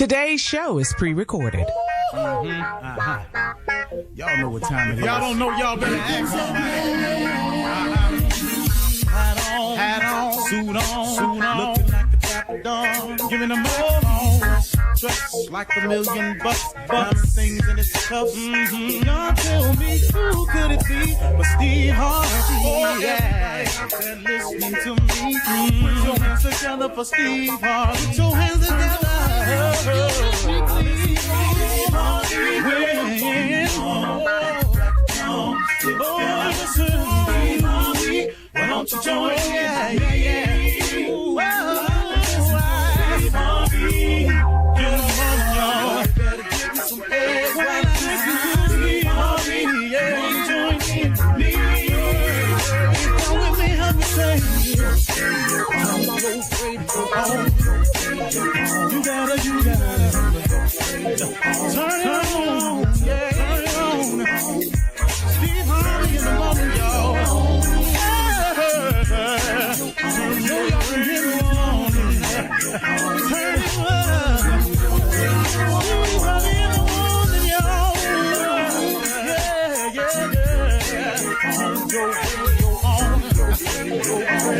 Today's show is pre-recorded. Y'all know what time it is. Y'all don't know, y'all better ask Hat on, suit on, looking like the Dapper Dawn, giving them all dressed like $1,000,000, diamond things in his cuffs. Y'all tell me who could it be but Steve Harvey? Oh yeah, and listening to me. Put your hands together for Steve Harvey. Put your hands together. Steve Harvey. Why don't you join? Yeah. Ooh, Steve Harvey. Get on, y'all. Better give me some eggs. Steve Harvey. Yeah, join me. Come with me, help me say. You gotta. Turn it on. Yeah, turn it on. Steve Harvey in the morning, y'all.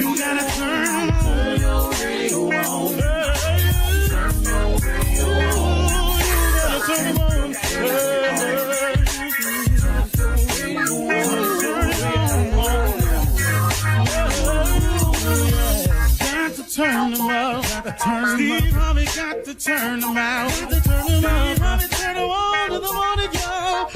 You gotta turn your radio on. Turn them out. Steve Harvey got to turn them out. Steve Harvey turn them on in the morning, y'all.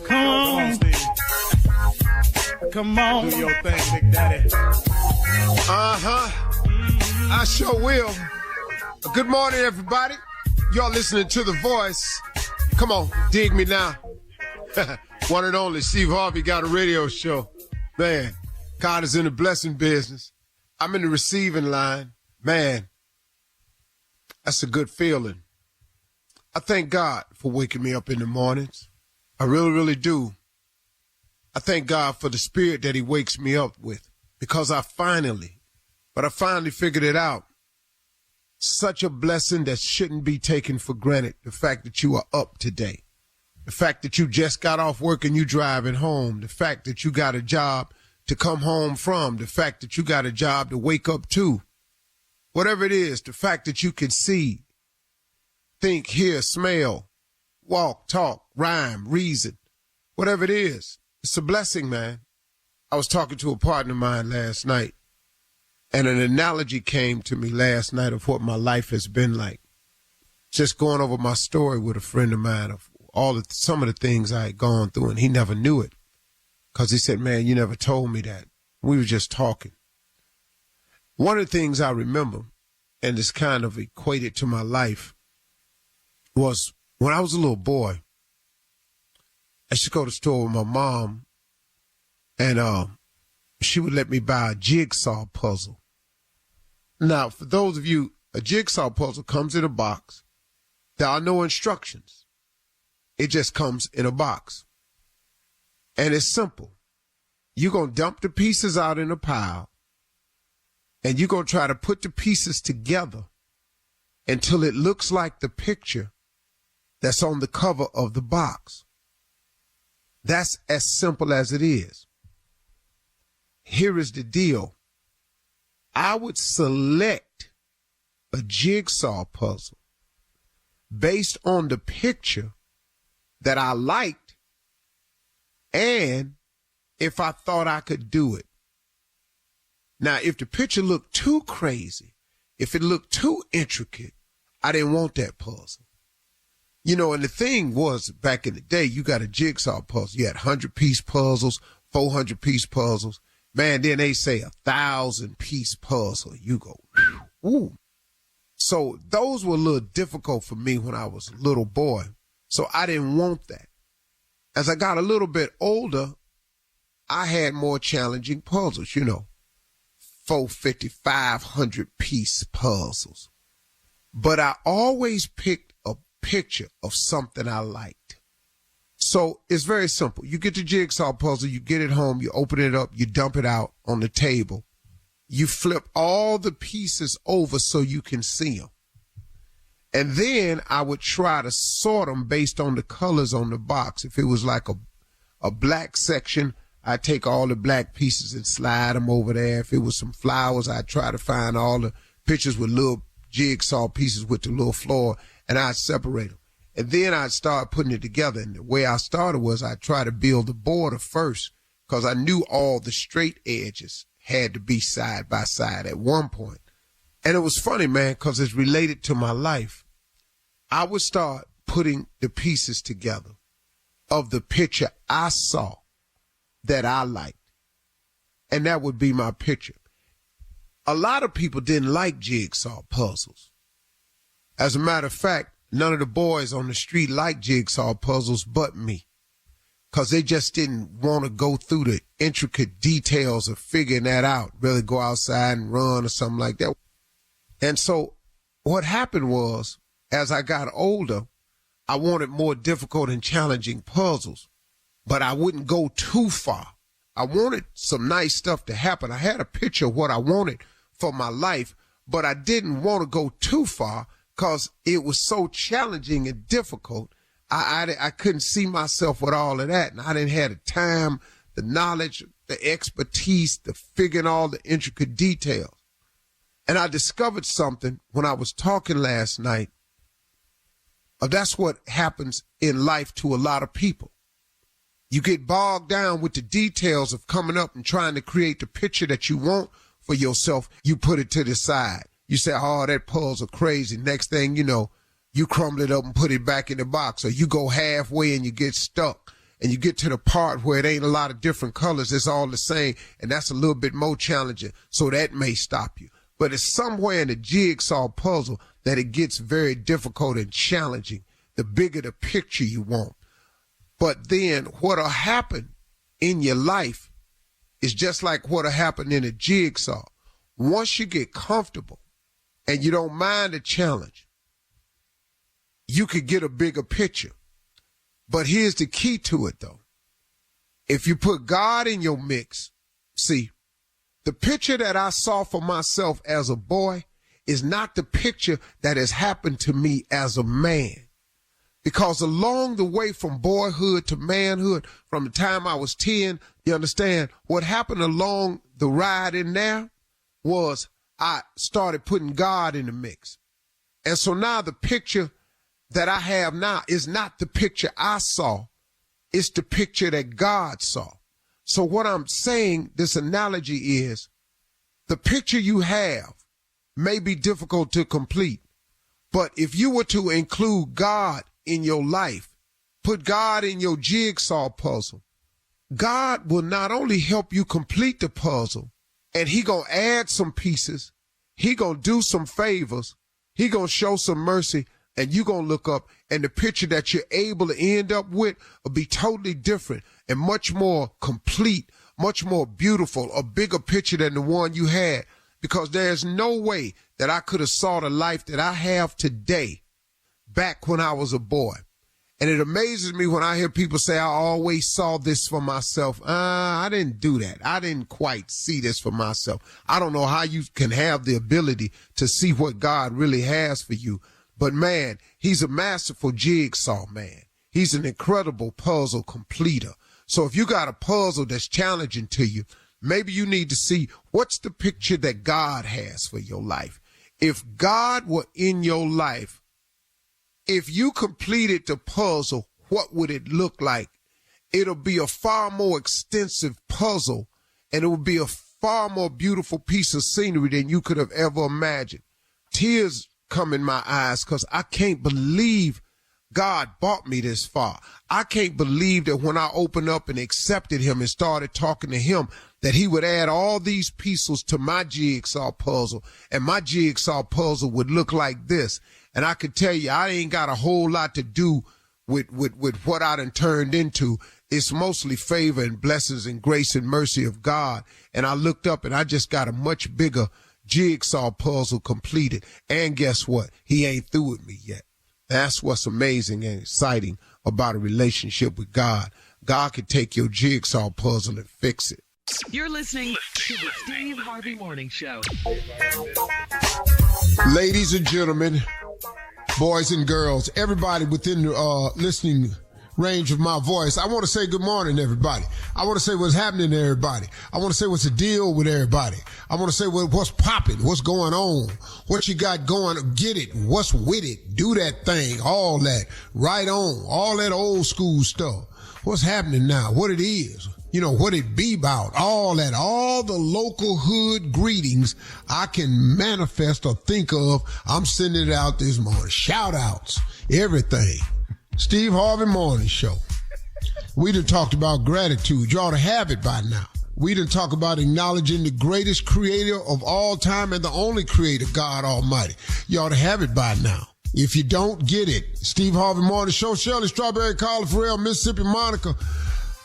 Come on, Steve. Come on. Do your thing, Big Daddy. I sure will. Good morning, everybody. Y'all listening to The Voice. Come on, dig me now. One and only Steve Harvey got a radio show. Man, God is in the blessing business. I'm in the receiving line. Man, that's a good feeling. I thank God for waking me up in the mornings. I really, really do. I thank God for the spirit that he wakes me up with, because I finally figured it out. Such a blessing that shouldn't be taken for granted. The fact that you are up today. The fact that you just got off work and you driving home. The fact that you got a job to come home from. The fact that you got a job to wake up to. Whatever it is, the fact that you can see, think, hear, smell, walk, talk, rhyme, reason. Whatever it is, it's a blessing, man. I was talking to a partner of mine last night, and an analogy came to me last night of what my life has been like. Just going over my story with a friend of mine of some of the things I had gone through, and he never knew it because he said, man, you never told me that. We were just talking. One of the things I remember, and it's kind of equated to my life, was when I was a little boy, I used to go to the store with my mom, and she would let me buy a jigsaw puzzle. Now, for those of you, a jigsaw puzzle comes in a box. There are no instructions. It just comes in a box. And it's simple. You're going to dump the pieces out in a pile, and you're going to try to put the pieces together until it looks like the picture that's on the cover of the box. That's as simple as it is. Here is the deal. I would select a jigsaw puzzle based on the picture that I liked, and if I thought I could do it. Now, if the picture looked too crazy, if it looked too intricate, I didn't want that puzzle. You know, and the thing was, back in the day, you got a jigsaw puzzle. You had 100-piece puzzles, 400-piece puzzles. Man, then they say 1,000-piece puzzle. You go, ooh. So those were a little difficult for me when I was a little boy. So I didn't want that. As I got a little bit older, I had more challenging puzzles, 450, 500-piece puzzles. But I always picked a picture of something I liked. So it's very simple. You get the jigsaw puzzle, you get it home, you open it up, you dump it out on the table. You flip all the pieces over so you can see them. And then I would try to sort them based on the colors on the box. If it was like a black section, I'd take all the black pieces and slide them over there. If it was some flowers, I'd try to find all the pictures with little jigsaw pieces with the little floor, and I'd separate them. And then I'd start putting it together. And the way I started was I'd try to build the border first because I knew all the straight edges had to be side by side at one point. And it was funny, man, because it's related to my life. I would start putting the pieces together of the picture I saw that I liked. And that would be my picture. A lot of people didn't like jigsaw puzzles. As a matter of fact, none of the boys on the street liked jigsaw puzzles but me, because they just didn't want to go through the intricate details of figuring that out, really go outside and run or something like that. And so what happened was, as I got older, I wanted more difficult and challenging puzzles, but I wouldn't go too far. I wanted some nice stuff to happen. I had a picture of what I wanted for my life, but I didn't want to go too far because it was so challenging and difficult. I couldn't see myself with all of that, and I didn't have the time, the knowledge, the expertise to figure all the intricate details. And I discovered something when I was talking last night. That's what happens in life to a lot of people. You get bogged down with the details of coming up and trying to create the picture that you want for yourself. You put it to the side. You say, oh, that puzzle crazy. Next thing you know, you crumble it up and put it back in the box. Or you go halfway and you get stuck. And you get to the part where it ain't a lot of different colors. It's all the same. And that's a little bit more challenging. So that may stop you. But it's somewhere in the jigsaw puzzle that it gets very difficult and challenging, the bigger the picture you want. But then what'll happen in your life is just like what'll happen in a jigsaw. Once you get comfortable and you don't mind the challenge, you could get a bigger picture. But here's the key to it, though. If you put God in your mix, see, the picture that I saw for myself as a boy is not the picture that has happened to me as a man. Because along the way from boyhood to manhood, from the time I was 10, you understand, what happened along the ride in there was I started putting God in the mix. And so now the picture that I have now is not the picture I saw. It's the picture that God saw. So what I'm saying, this analogy is, the picture you have may be difficult to complete, but if you were to include God in your life, put God in your jigsaw puzzle, God will not only help you complete the puzzle, and he gonna add some pieces, he gonna do some favors, he gonna show some mercy, and you gonna look up, and the picture that you're able to end up with will be totally different and much more complete, much more beautiful, a bigger picture than the one you had. Because there's no way that I could have saw the life that I have today back when I was a boy. And it amazes me when I hear people say, I always saw this for myself. I didn't do that. I didn't quite see this for myself. I don't know how you can have the ability to see what God really has for you. But man, he's a masterful jigsaw man. He's an incredible puzzle completer. So if you got a puzzle that's challenging to you, maybe you need to see what's the picture that God has for your life. If God were in your life, if you completed the puzzle, what would it look like? It'll be a far more extensive puzzle, and it will be a far more beautiful piece of scenery than you could have ever imagined. Tears come in my eyes because I can't believe God brought me this far. I can't believe that when I opened up and accepted him and started talking to him, that he would add all these pieces to my jigsaw puzzle, and my jigsaw puzzle would look like this. And I could tell you, I ain't got a whole lot to do with what I done turned into. It's mostly favor and blessings and grace and mercy of God. And I looked up and I just got a much bigger jigsaw puzzle completed. And guess what? He ain't through with me yet. That's what's amazing and exciting about a relationship with God. God can take your jigsaw puzzle and fix it. You're listening to the Steve Harvey Morning Show. Ladies and gentlemen, boys and girls, everybody within the listening range of my voice, I want to say good morning, everybody. I want to say what's happening to everybody. I want to say what's the deal with everybody. I want to say what's popping, what's going on, what you got going, get it, what's with it, do that thing, all that, right on, all that old school stuff. What's happening now, what it is, what it be about, all that, all the local hood greetings I can manifest or think of, I'm sending it out this morning. Shout outs, everything. Steve Harvey Morning Show. We done talked about gratitude. You ought to have it by now. We done talk about acknowledging the greatest creator of all time and the only creator, God Almighty. You ought to have it by now. If you don't get it, Steve Harvey Morning Show, Shirley, Strawberry, Carla, Pharrell, Mississippi, Monica,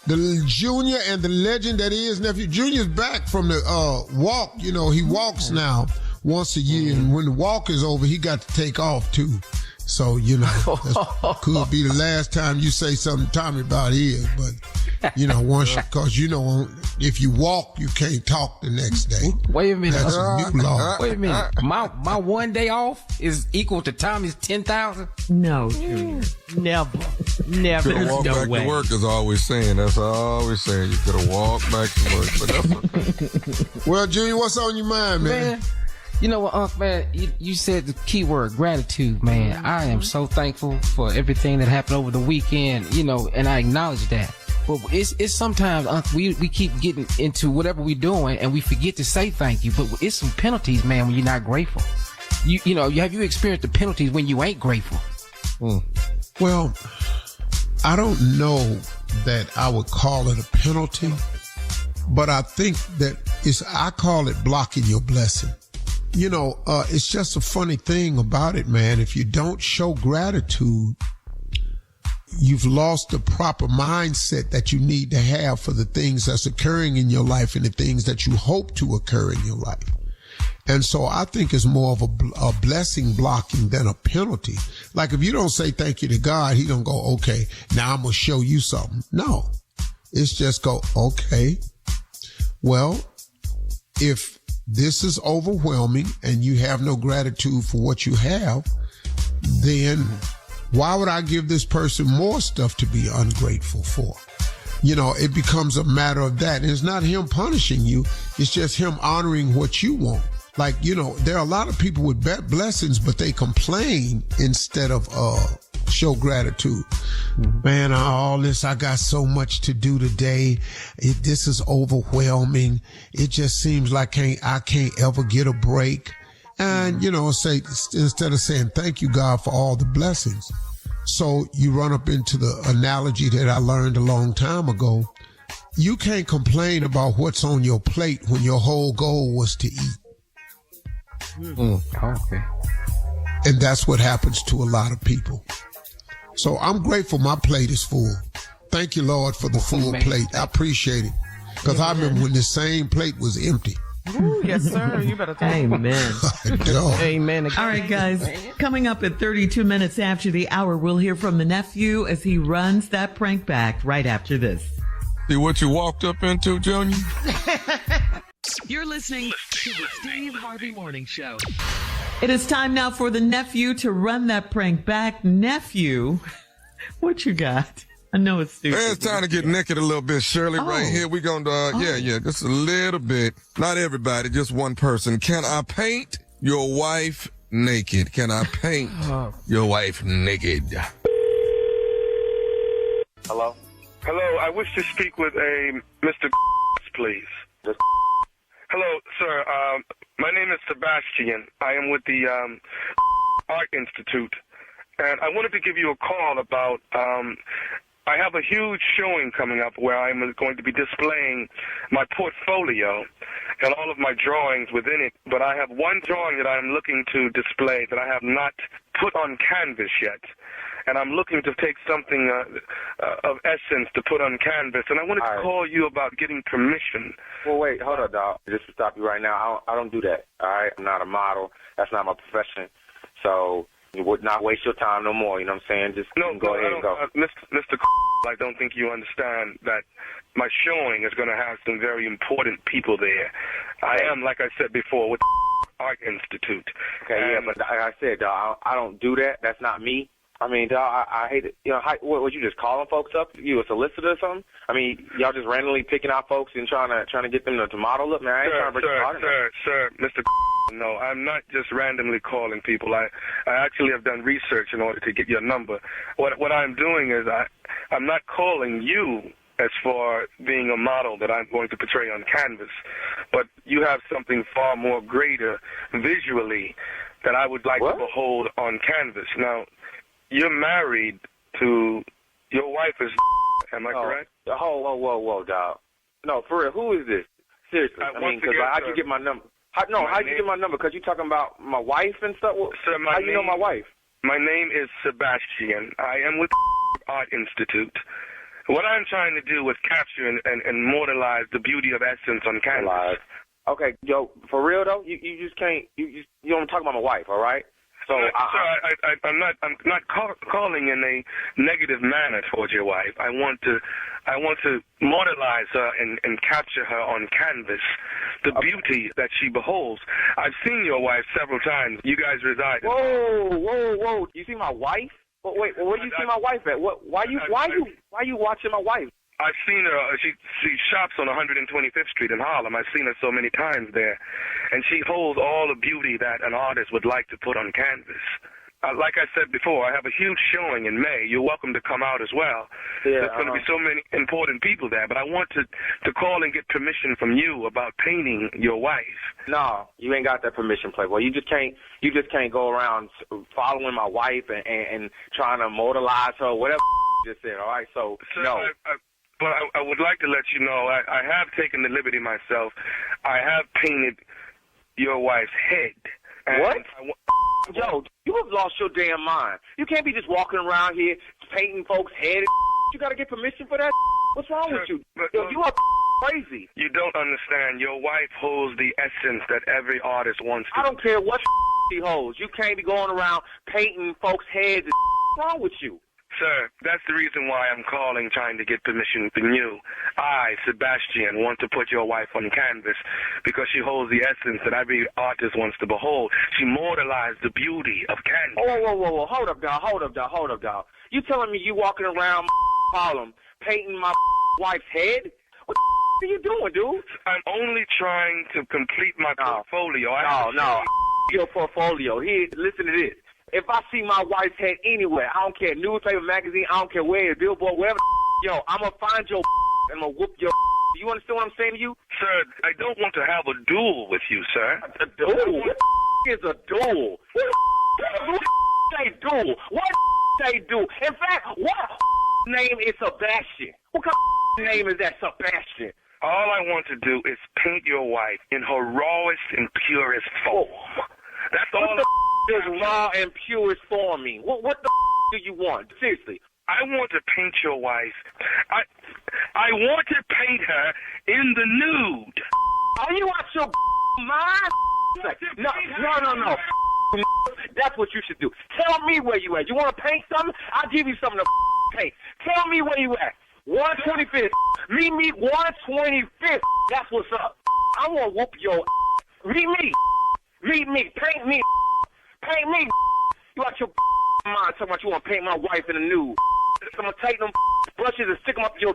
the junior and the legend that is nephew. Junior's back from the walk. He walks now once a year, and when the walk is over, he got to take off too. So, that could be the last time you say something to Tommy about his. But, because, if you walk, you can't talk the next day. Wait a minute. That's a new law. Wait a minute. My 1 day off is equal to Tommy's 10,000? No, Junior. Never. There's walk no back way. to work is always saying. That's always saying. You could have walked back to work. But that's okay. Well, Junior, what's on your mind, man? You know what, Unc, man, you said the key word, gratitude, man. I am so thankful for everything that happened over the weekend, and I acknowledge that. But it's sometimes, Unc, we keep getting into whatever we're doing and we forget to say thank you. But it's some penalties, man, when you're not grateful. Have you experienced the penalties when you ain't grateful? Well, I don't know that I would call it a penalty, but I think that I call it blocking your blessing. It's just a funny thing about it, man. If you don't show gratitude, you've lost the proper mindset that you need to have for the things that's occurring in your life and the things that you hope to occur in your life. And so I think it's more of a blessing blocking than a penalty. Like if you don't say thank you to God, he don't go, okay, now I'm going to show you something. No, it's just go, okay, well, if this is overwhelming and you have no gratitude for what you have, then why would I give this person more stuff to be ungrateful for? It becomes a matter of that. And it's not him punishing you. It's just him honoring what you want. Like, there are a lot of people with blessings, but they complain instead of show gratitude. Man, all this, I got so much to do today. This is overwhelming. It just seems like I can't ever get a break. And, say, instead of saying, thank you, God, for all the blessings. So you run up into the analogy that I learned a long time ago. You can't complain about what's on your plate when your whole goal was to eat. Okay. And that's what happens to a lot of people. So I'm grateful my plate is full. Thank you, Lord, for the full plate. I appreciate it. Because I remember when the same plate was empty. Ooh, yes, sir. You better talk. Amen. Amen. All right, guys. Coming up at 32 minutes after the hour, we'll hear from the nephew as he runs that prank back right after this. See what you walked up into, Junior? You're listening to the Steve Harvey Morning Show. It is time now for the nephew to run that prank back. Nephew, what you got? I know it's stupid. It's time to get naked a little bit, Shirley. Right here, we're going to, just a little bit. Not everybody, just one person. Can I paint your wife naked? Can I paint your wife naked? Hello? Hello, I wish to speak with a Mr. please. Hello, sir. My name is Sebastian. I am with the Art Institute, and I wanted to give you a call about I have a huge showing coming up where I'm going to be displaying my portfolio and all of my drawings within it, but I have one drawing that I'm looking to display that I have not put on canvas yet. And I'm looking to take something of essence to put on canvas. And I wanted to call you about getting permission. Well, wait, hold up, dog. Just to stop you right now, I don't do that, all right? I'm not a model. That's not my profession. So You would not waste your time no more. You know what I'm saying? Just go ahead and go. Mr. I don't think you understand that my showing is going to have some very important people there. I am, like I said before, with Art Institute. Okay, yeah, but like I said, dog, I don't do that. That's not me. I mean, dog, I hate it. You know, what was you just calling folks up? You a solicitor or something? I mean, y'all just randomly picking out folks and trying to get them to model up? Man, I ain't trying to break your heart. Sir, Mr. No, I'm not just randomly calling people. I actually have done research in order to get your number. What I'm doing is I'm not calling you as for being a model that I'm going to portray on canvas, but you have something far more greater visually that I would like to behold on canvas. Now, you're married to, your wife is, am I correct? Whoa, dog. No, for real, who is this? Seriously. I mean, because how'd you get my number? How'd you get my number? Because you talking about my wife and stuff? Sir, how you know my wife? My name is Sebastian. I am with Art Institute. What I'm trying to do is capture and immortalize the beauty of essence on canvas. Okay, yo, for real though, you just can't. You don't talk about my wife, all right? So, I'm not calling in a negative manner towards your wife. I want to mortalize her and capture her on canvas, the beauty that she beholds. I've seen your wife several times. You guys reside. Whoa! You see my wife? Wait, where do you see my wife at? Why you watching my wife? I've seen her. She shops on 125th Street in Harlem. I've seen her so many times there, and she holds all the beauty that an artist would like to put on canvas. Like I said before, I have a huge showing in May. You're welcome to come out as well. Yeah, There's going to be so many important people there, but I want to call and get permission from you about painting your wife. No, you ain't got that permission, Playboy. You just can't go around following my wife and trying to immortalize her, whatever you just said. All right, so no. But I would like to let you know, I have taken the liberty myself. I have painted your wife's head. What? Yo, you have lost your damn mind. You can't be just walking around here painting folks' heads. You got to get permission for that. What's wrong with you? Yo, you are crazy. You don't understand. Your wife holds the essence that every artist wants to. I don't care what she holds. You can't be going around painting folks' heads. What's wrong with you? Sir, that's the reason why I'm calling, trying to get permission from you. I, Sebastian, want to put your wife on canvas because she holds the essence that every artist wants to behold. She mortalized the beauty of canvas. Whoa. Hold up, dog. You telling me you walking around Harlem painting my wife's head? What are you doing, dude? I'm only trying to complete my portfolio. No. Your portfolio. Here, listen to this. If I see my wife's head anywhere, I don't care, newspaper, magazine, I don't care where, billboard, wherever, yo, I'm going to find your and I'm going to whoop your. You understand what I'm saying to you? Sir, I don't want to have a duel with you, sir. A duel? What is a duel? What say duel? What say duel? In fact, what name is Sebastian? What kind of name is that, Sebastian? All I want to do is paint your wife in her rawest and purest form. That's all. Is raw and purest for me. What the do you want? Seriously. I want to paint your wife. I want to paint her in the nude. Are you out your mind? No. That's what you should do. Tell me where you at. You want to paint something? I'll give you something to paint. Tell me where you at. 125th. Meet me 125th. That's what's up. I want to whoop your. Meet me. Paint me. Paint me. You out your mind talking about you want to paint my wife in the nude. I'm going to take them brushes and stick them up your.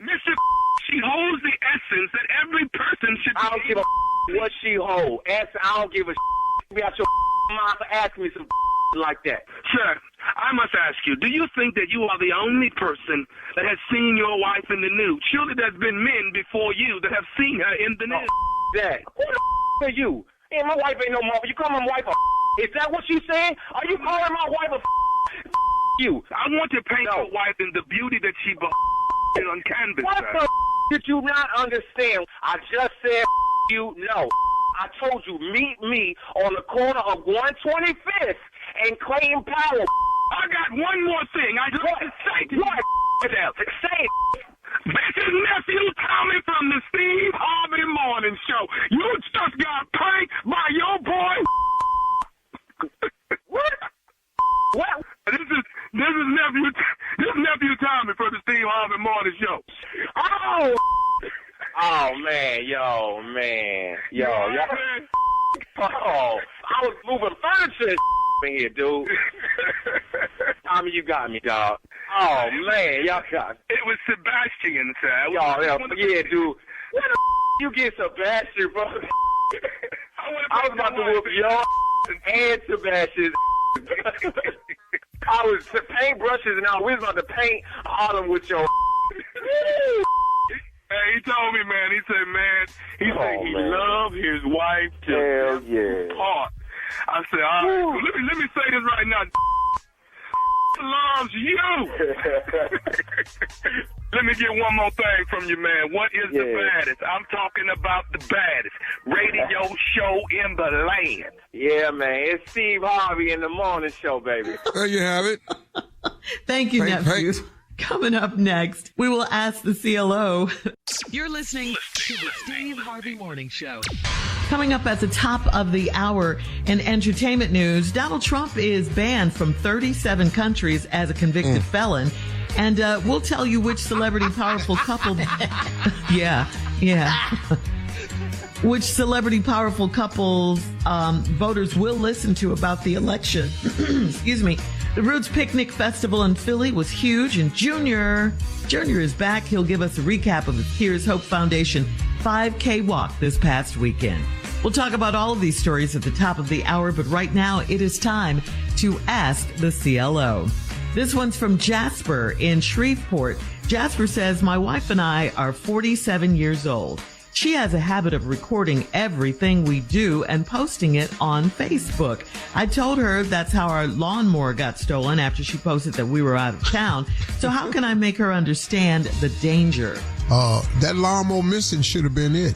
Mr. She holds the essence that every person should. I don't give a what she holds. I don't give a. You out your mind for asking me some like that. Sir, I must ask you, do you think that you are the only person that has seen your wife in the nude? Surely there's been men before you that have seen her in the nude. That. Who the are you? Hey, my wife ain't no mother. You call my wife a. Is that what you saying? Are you calling my wife a you? I want to paint your wife in the beauty that she on canvas. What the did you not understand? I just said you no. I told you meet me on the corner of 125th and Clayton Powell. I got one more thing I just want to say to you. Say it. This is nephew Tommy from the Steve Harvey Morning Show. You just got pranked by your boy. What? man. Oh, I was moving furniture in here, dude. I mean, you got me, dog. Oh, man, y'all got me. It was Sebastian, sir. Yeah, dude. Where the you get Sebastian, bro? I was about to whoop your and Sebastian. I was paintbrushes and we was about to paint all them with your. Hey, he told me, man. He said he loved his wife to part. I said, all right, well, let me say this right now. Loves you. Let me get one more thing from you, man. What is the baddest? I'm talking about the baddest radio show in the land. Yeah, man. It's Steve Harvey in the morning show, baby. There you have it. Thank you, nephew. Coming up next, we will ask the CLO. You're listening to the Steve Harvey Morning Show. Coming up at the top of the hour in entertainment news, Donald Trump is banned from 37 countries as a convicted felon. And we'll tell you which celebrity powerful couple. Which celebrity powerful couples voters will listen to about the election. Excuse me. The Roots Picnic Festival in Philly was huge, and Junior is back. He'll give us a recap of the Here's Hope Foundation 5K walk this past weekend. We'll talk about all of these stories at the top of the hour, but right now it is time to ask the CLO. This one's from Jasper in Shreveport. Jasper says, my wife and I are 47 years old. She has a habit of recording everything we do and posting it on Facebook. I told her that's how our lawnmower got stolen after she posted that we were out of town. So how can I make her understand the danger? That lawnmower missing should have been it.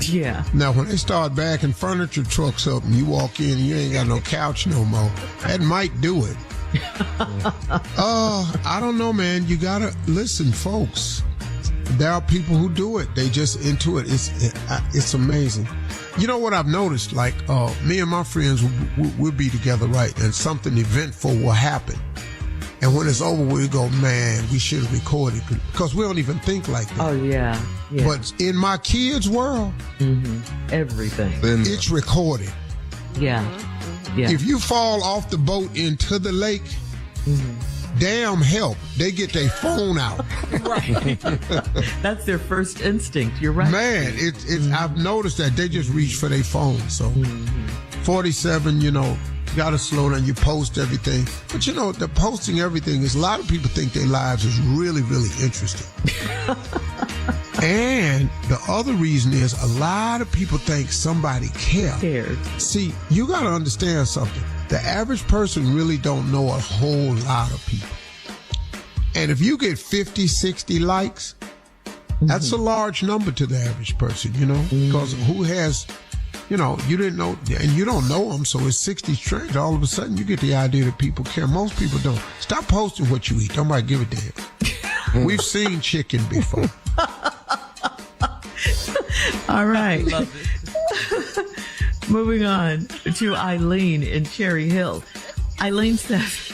Yeah. Now, when they start backing furniture trucks up and you walk in and you ain't got no couch no more, that might do it. I don't know, man. You gotta listen, folks. There are people who do it. They just into it. It's amazing. You know what I've noticed? Like, me and my friends we'll be together, right? And something eventful will happen. And when it's over, we go, man, we should have recorded, because we don't even think like that. Oh, yeah. But in my kids' world, everything. It's recorded. Yeah. If you fall off the boat into the lake, damn help, they get their phone out. Right. That's their first instinct. You're right. Man, I've noticed that they just reach for their phone. So 47, you got to slow down. You post everything. But the posting everything is, a lot of people think their lives is really, really interesting. And the other reason is, a lot of people think somebody cares. See, you got to understand something. The average person really don't know a whole lot of people. And if you get 50, 60 likes, that's a large number to the average person, because who has, you didn't know, and you don't know them, so it's 60 strangers. All of a sudden, you get the idea that people care. Most people don't. Stop posting what you eat. Nobody give a damn. We've seen chicken before. All right. Moving on to Eileen in Cherry Hill. Eileen says,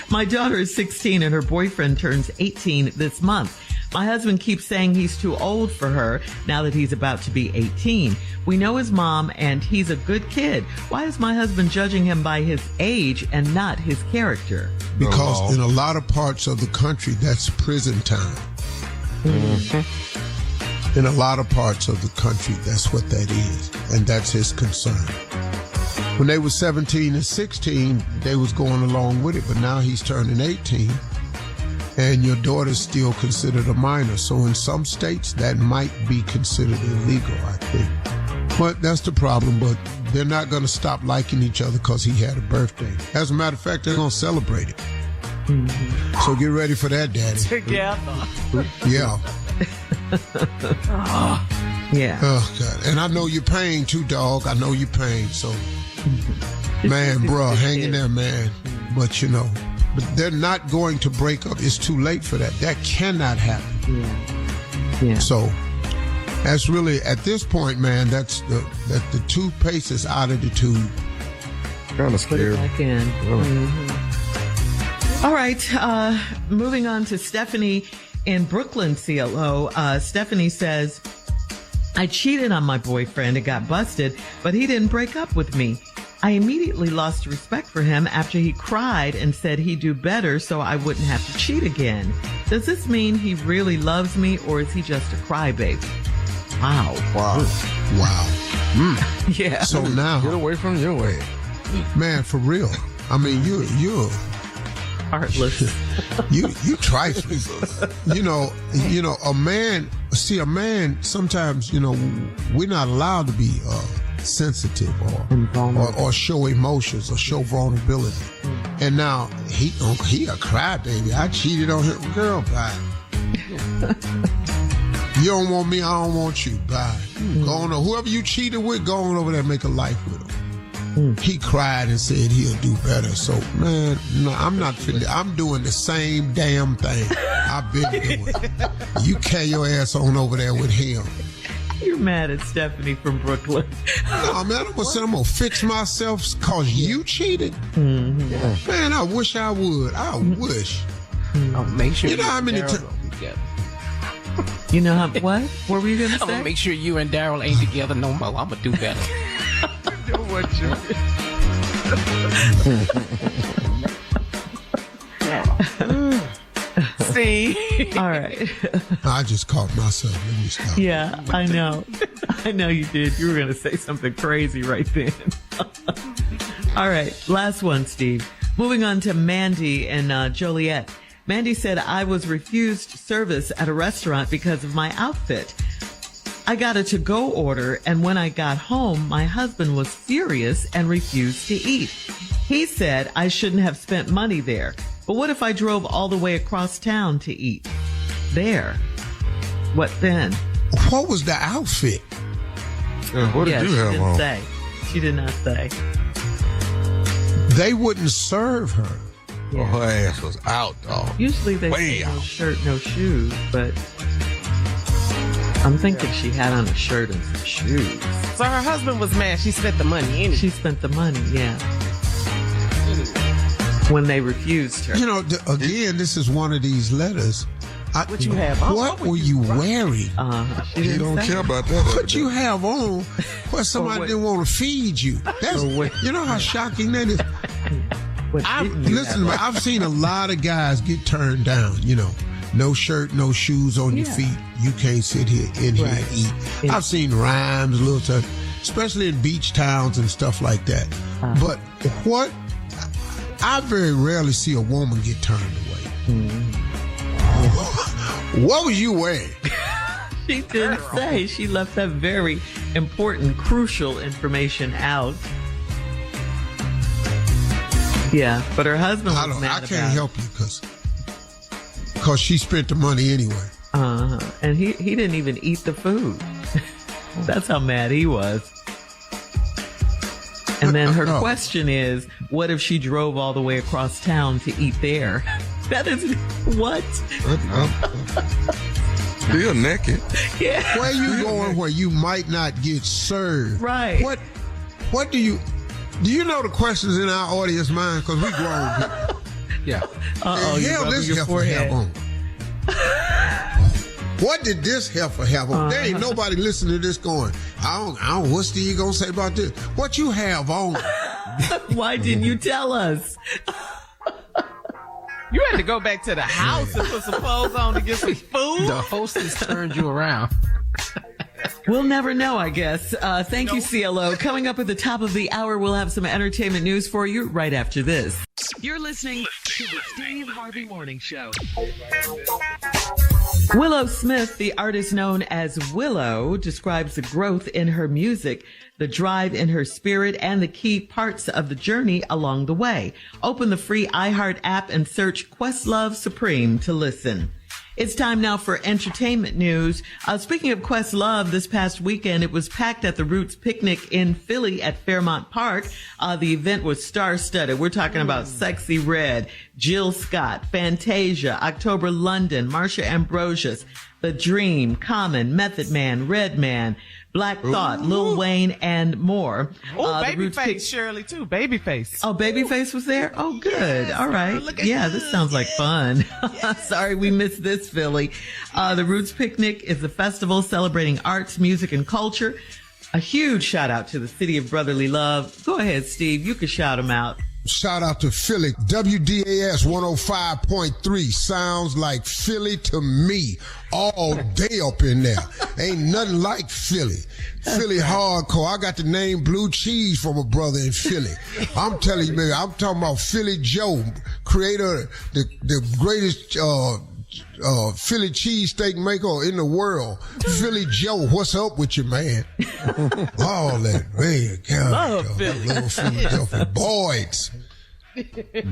my daughter is 16 and her boyfriend turns 18 this month. My husband keeps saying he's too old for her now that he's about to be 18. We know his mom and he's a good kid. Why is my husband judging him by his age and not his character? Because in a lot of parts of the country, that's prison time. In a lot of parts of the country, that's what that is. And that's his concern. When they were 17 and 16, they was going along with it. But now he's turning 18. And your daughter's still considered a minor. So in some states, that might be considered illegal, I think. But that's the problem. But they're not going to stop liking each other because he had a birthday. As a matter of fact, they're going to celebrate it. So get ready for that, Daddy. Together. Yeah. Yeah. Oh, God. And I know you're paying too, dog. I know you're paying. So, man, bro, hang in there, man. But, but they're not going to break up. It's too late for that. That cannot happen. Yeah. So that's really, at this point, man, that's the toothpaste is out of the tube. Kind of scary. Put it back in. All right. Moving on to Stephanie in Brooklyn, CLO. Stephanie says, I cheated on my boyfriend and got busted, but he didn't break up with me. I immediately lost respect for him after he cried and said he'd do better so I wouldn't have to cheat again. Does this mean he really loves me, or is he just a crybaby? Wow. Yeah. So now, Get away from your way. man, for real. I mean, you're Heartless. you trifling. you know, a man, sometimes, we're not allowed to be sensitive or show emotions or show vulnerability. And now he a crybaby. I cheated on him. Girl, bye. You don't want me, I don't want you. Bye. Go on, whoever you cheated with, go on over there and make a life with him. He cried and said he'll do better. So, man, no, I'm not finna. I'm doing the same damn thing I've been doing. You carry your ass on over there with him. You're mad at Stephanie from Brooklyn. No, man, I'm gonna fix myself because you cheated. Mm-hmm. Man, I wish I would. I wish. Oh, make sure You know how many times? You know how, what? What were you going to say? I'm gonna make sure you and Daryl ain't together no more. I'm gonna do better. See? All right. I just caught myself. Let me stop. Yeah, I know. I know you did. You were going to say something crazy right then. All right. Last one, Steve. Moving on to Mandy and Joliet. Mandy said, I was refused service at a restaurant because of my outfit. I got a to-go order, and when I got home, my husband was furious and refused to eat. He said I shouldn't have spent money there. But what if I drove all the way across town to eat? There. What then? What was the outfit? What did you have on? Say. She did not say. They wouldn't serve her. Yeah. Her ass was out, dog. Usually they say no shirt, no shoes, but I'm thinking she had on a shirt and some shoes. So her husband was mad. She spent the money anyway. She spent the money, yeah. When they refused her. Again, this is one of these letters. What you have on? What were you wearing? You don't care about that. What you have on? What somebody didn't want to feed you? That's, you know how shocking that is? Listen, I've seen a lot of guys get turned down. No shirt, no shoes on your feet. You can't sit here and eat. I've seen rhymes, little time, especially in beach towns and stuff like that. But what? I very rarely see a woman get turned away. What was you wearing? She didn't say. She left that very important, crucial information out. Yeah, but her husband was mad. I can't help you because she spent the money anyway. And he didn't even eat the food. That's how mad he was. And then her question is, what if she drove all the way across town to eat there? That is what? Still naked. Yeah. Where you going where you might not get served? Right. What do you know the questions in our audience mind? Because we grown people. Yeah. Hell, this heifer have on. What did this heifer have on? There ain't nobody listening to this going, I don't, what's Steve gonna say about this? What you have on? Why didn't you tell us? You had to go back to the house and put some clothes on to get some food? The hostess turned you around. We'll never know, I guess. Thank you, CLO. Coming up at the top of the hour, we'll have some entertainment news for you right after this. You're listening to the Steve Harvey Morning Show. Willow Smith, the artist known as Willow, describes the growth in her music, the drive in her spirit, and the key parts of the journey along the way. Open the free iHeart app and search Questlove Supreme to listen. It's time now for entertainment news. Speaking of Questlove, this past weekend, it was packed at the Roots Picnic in Philly at Fairmount Park. The event was star-studded. We're talking about Sexy Red, Jill Scott, Fantasia, October London, Marsha Ambrosius, The Dream, Common, Method Man, Redman, Black Thought, Lil Wayne, and more. Oh, Babyface, Shirley, too. Babyface. Oh, Babyface was there? Oh, good. All right. Yeah, this sounds like fun. Sorry we missed this, Philly. The Roots Picnic is a festival celebrating arts, music, and culture. A huge shout out to the City of Brotherly Love. Go ahead, Steve. You can shout them out. Shout out to Philly. WDAS 105.3 sounds like Philly to me all day up in there. Ain't nothing like Philly. Philly hardcore. I got the name Blue Cheese from a brother in Philly. I'm telling you, man, I'm talking about Philly Joe, creator, the greatest Philly cheesesteak maker in the world. Philly Joe, what's up with you, man? All that, man. God, love Philly. Love Philadelphia. Boys.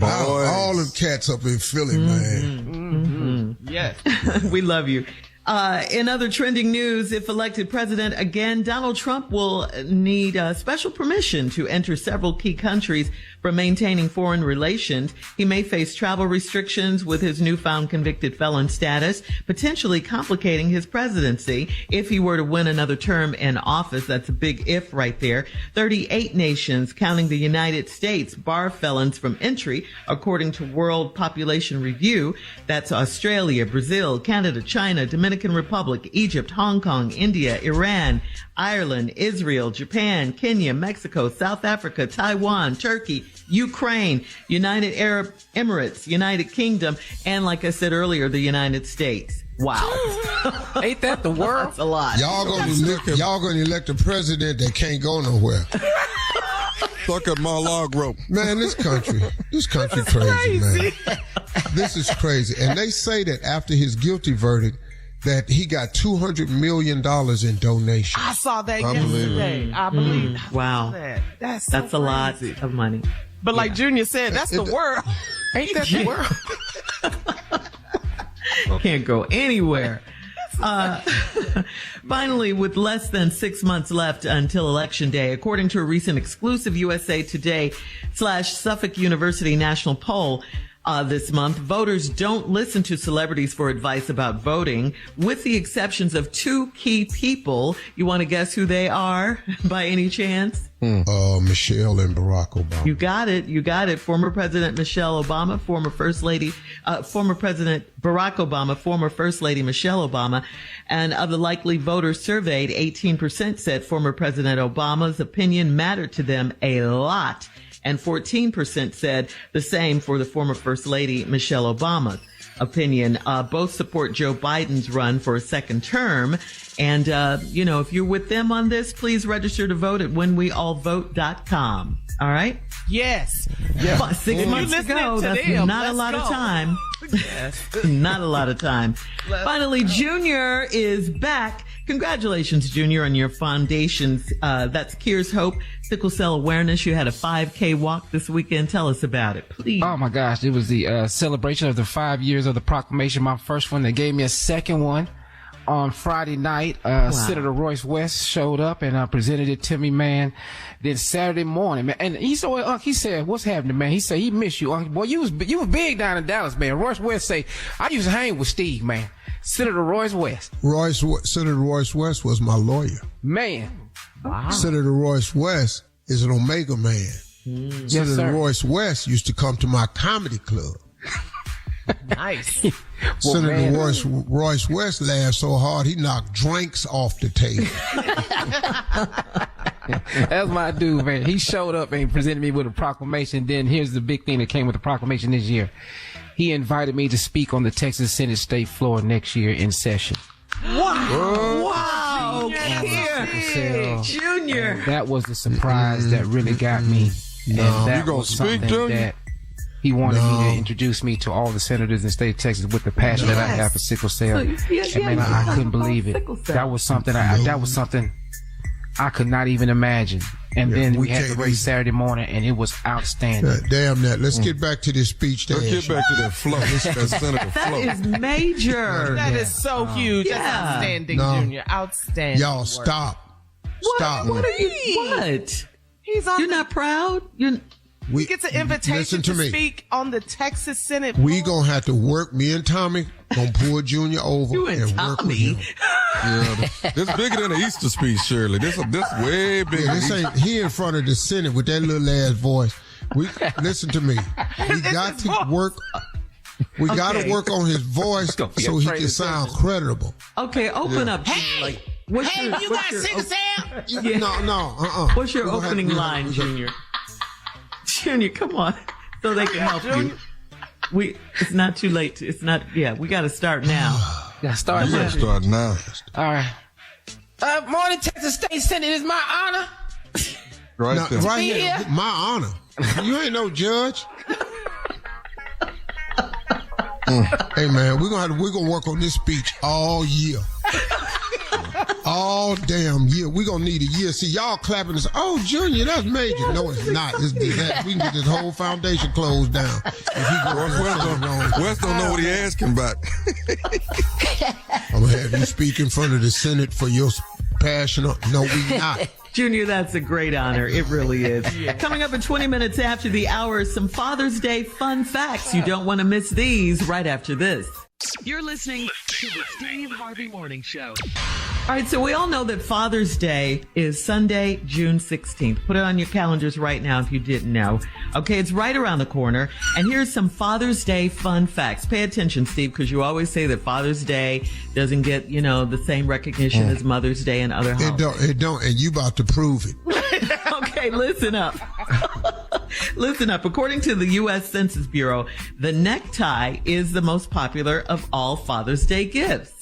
All them cats up in Philly, man. Yes. We love you. In other trending news, if elected president again, Donald Trump will need special permission to enter several key countries for maintaining foreign relations. He may face travel restrictions with his newfound convicted felon status, potentially complicating his presidency if he were to win another term in office. That's a big if right there. 38 nations, counting the United States, bar felons from entry, according to World Population Review. That's Australia, Brazil, Canada, China, Dominican Republic, Egypt, Hong Kong, India, Iran, Ireland, Israel, Japan, Kenya, Mexico, South Africa, Taiwan, Turkey, Ukraine, United Arab Emirates, United Kingdom, and like I said earlier, the United States. Wow. Ain't that the world? That's a lot. Y'all gonna elect a president that can't go nowhere. Suck at my log rope. Man, this country crazy, man. This is crazy. And they say that after his guilty verdict, that he got $200 million in donations. I saw that yesterday. I believe. Wow. That's a lot of money. But like Junior said, that's the world. Ain't that the world? Can't go anywhere. Finally, with less than 6 months left until Election Day, according to a recent exclusive USA Today / Suffolk University national poll, this month, voters don't listen to celebrities for advice about voting, with the exceptions of two key people. You want to guess who they are by any chance? Michelle and Barack Obama. You got it. Former President Michelle Obama, former President Barack Obama, former First Lady Michelle Obama. And of the likely voters surveyed, 18% said former President Obama's opinion mattered to them a lot. And 14% said the same for the former First Lady Michelle Obama's opinion. Both support Joe Biden's run for a second term. And, if you're with them on this, please register to vote at whenweallvote.com. All right? Yes. 6 months to go. That's not a lot of time. Yes. Not a lot of time. Finally, Junior is back. Congratulations, Junior, on your foundation's, that's Cures Hope, Sickle Cell Awareness. You had a 5K walk this weekend. Tell us about it, please. Oh my gosh. It was the celebration of the 5 years of the proclamation. My first one. They gave me a second one on Friday night. Wow. Senator Royce West showed up and presented it to me, man. Then Saturday morning, man, and he said, "What's happening, man?" He said he missed you, Unc. Boy, you was big down in Dallas, man. Royce West say, "I used to hang with Steve, man." Senator Royce West. Senator Royce West was my lawyer. Man. Wow. Senator Royce West is an Omega man. Yes, Senator sir. Royce West used to come to my comedy club. Nice. Well, Senator man. Royce West laughed so hard he knocked drinks off the table. That's my dude, man. He showed up and presented me with a proclamation. Then here's the big thing that came with the proclamation this year. He invited me to speak on the Texas Senate state floor next year in session. Wow. Here. Junior. And that was the surprise that really got me. And that You gonna was speak, something Junior? that he wanted me to introduce me to all the senators in the state of Texas with the passion that I have for sickle cell. And man, I couldn't believe it. That was something I could not even imagine. And then we had the race Saturday morning, and it was outstanding. Damn that. Let's get back to this speech. Let's get back to that flow. That Senator That flow. is major. That is so huge. Yeah. That's outstanding, No. Junior. Outstanding. Y'all work. stop. Stop. What are you? What? He's on You're not proud? We He gets an invitation listen to me. speak on the Texas Senate. We floor. gonna have to work. Me and Tommy gonna pull Junior over You and work with Tommy. him. Yeah, this bigger than an Easter speech, Shirley. This way bigger. Yeah, this ain't he in front of the Senate with that little ass voice. Listen to me. We got to work. We got to work on his voice so he can sound credible. Okay, open up. Hey, like, what's you got to sing a sound? Yeah. No. What's your opening line, Junior? Junior, come on, so they can help you. It's not too late. We got to start now. Gotta start now. Start now. All right. Morning, Texas State Senate. It's my honor. Right there. Right here. My honor. You ain't no judge. Hey man, we're gonna work on this speech all year. All damn year. We're gonna need a year. See, y'all clapping this. Oh, Junior, that's major. No, it's not. It's that. We can get this whole foundation closed down. If he West don't know what he asking about. I'm gonna have you speak in front of the Senate for your passion. No, we not. Junior, that's a great honor. It really is. Coming up in 20 minutes after the hour, some Father's Day fun facts. You don't want to miss these right after this. You're listening to the Steve Harvey Morning Show. All right, so we all know that Father's Day is Sunday, June 16th. Put it on your calendars right now if you didn't know. Okay, it's right around the corner. And here's some Father's Day fun facts. Pay attention, Steve, because you always say that Father's Day doesn't get, the same recognition as Mother's Day and other holidays. It don't, and you about to prove it. Okay, listen up. Listen up. According to the U.S. Census Bureau, the necktie is the most popular of all Father's Day gifts.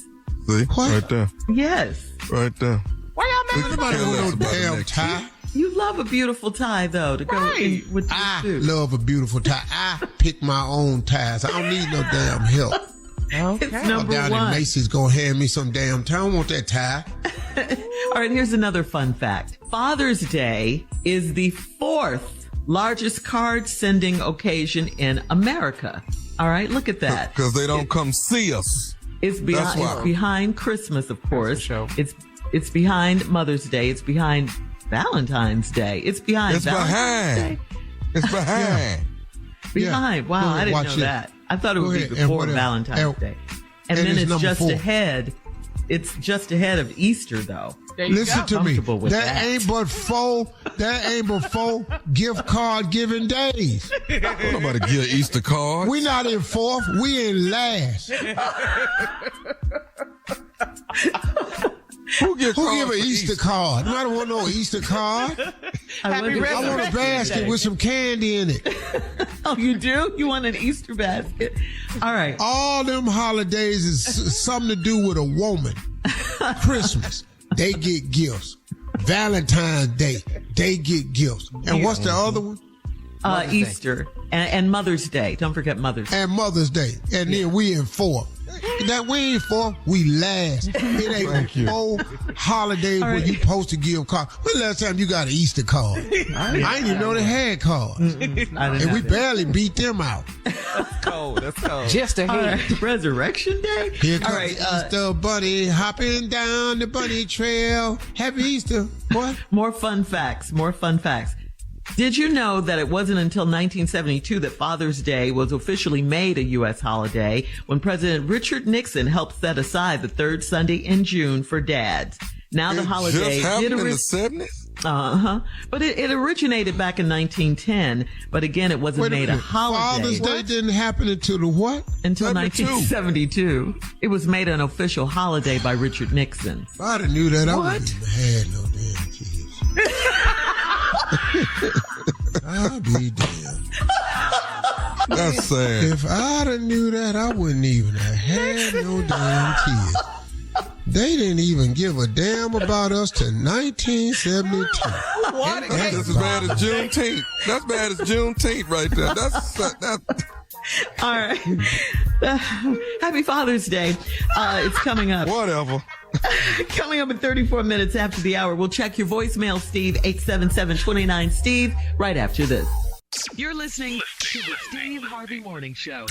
See? What? Right there. Yes. Right there. Why y'all making nobody want no damn tie? You love a beautiful tie, though, to go in with your suit. I love a beautiful tie. I pick my own ties. I don't need no damn help. Okay. It's number down one. in Macy's gonna hand me some damn tie. I don't want that tie. All right, here's another fun fact. Father's Day is the 4th largest card sending occasion in America. All right, look at that. Because they don't come see us. It's behind Christmas, of course. It's behind Mother's Day. It's behind Valentine's Day. It's behind Valentine's Day. It's behind. Behind. Wow, I didn't know that. I thought it would be before Valentine's Day. And then it's just ahead. It's just ahead of Easter, though. Listen to me. That ain't but four gift card giving days. Don't nobody give Easter cards. We not in 4th. We in last. Who give an Easter card? I don't want no Easter card. I want a basket with some candy in it. Oh, you do? You want an Easter basket? All right. All them holidays is something to do with a woman. Christmas, they get gifts. Valentine's Day, they get gifts. And what's the other one? Easter and Mother's Day. Don't forget Mother's Day. And Mother's Day. And then we in 4th. That we ain't 4th, we last. It ain't 4 holidays where you supposed to give cards. When the last time you got an Easter card? I didn't even know they had cards. And we barely beat them out. That's cold. Just ahead. Right. Resurrection Day? Here comes the Easter bunny hopping down the bunny trail. Happy Easter. What? More fun facts. Did you know that it wasn't until 1972 that Father's Day was officially made a U.S. holiday when President Richard Nixon helped set aside the 3rd Sunday in June for dads? Now the holiday just happened in the 70s? But it originated back in 1910, but again, it wasn't made a holiday. Father's Day didn't happen until the what? Until 1972. It was made an official holiday by Richard Nixon. If I'd have knew that, I wouldn't even had no damn kids. I'll be damned. That's sad. If I'd have knew that, I wouldn't even have had no damn kids. They didn't even give a damn about us to 1972. What? That's as bad as Juneteenth. That's bad as Juneteenth right there. That's all right. Happy Father's Day. It's coming up. Whatever. Coming up in 34 minutes after the hour. We'll check your voicemail, Steve, 877-29-STEVE, right after this. You're listening to the Steve Harvey Morning Show.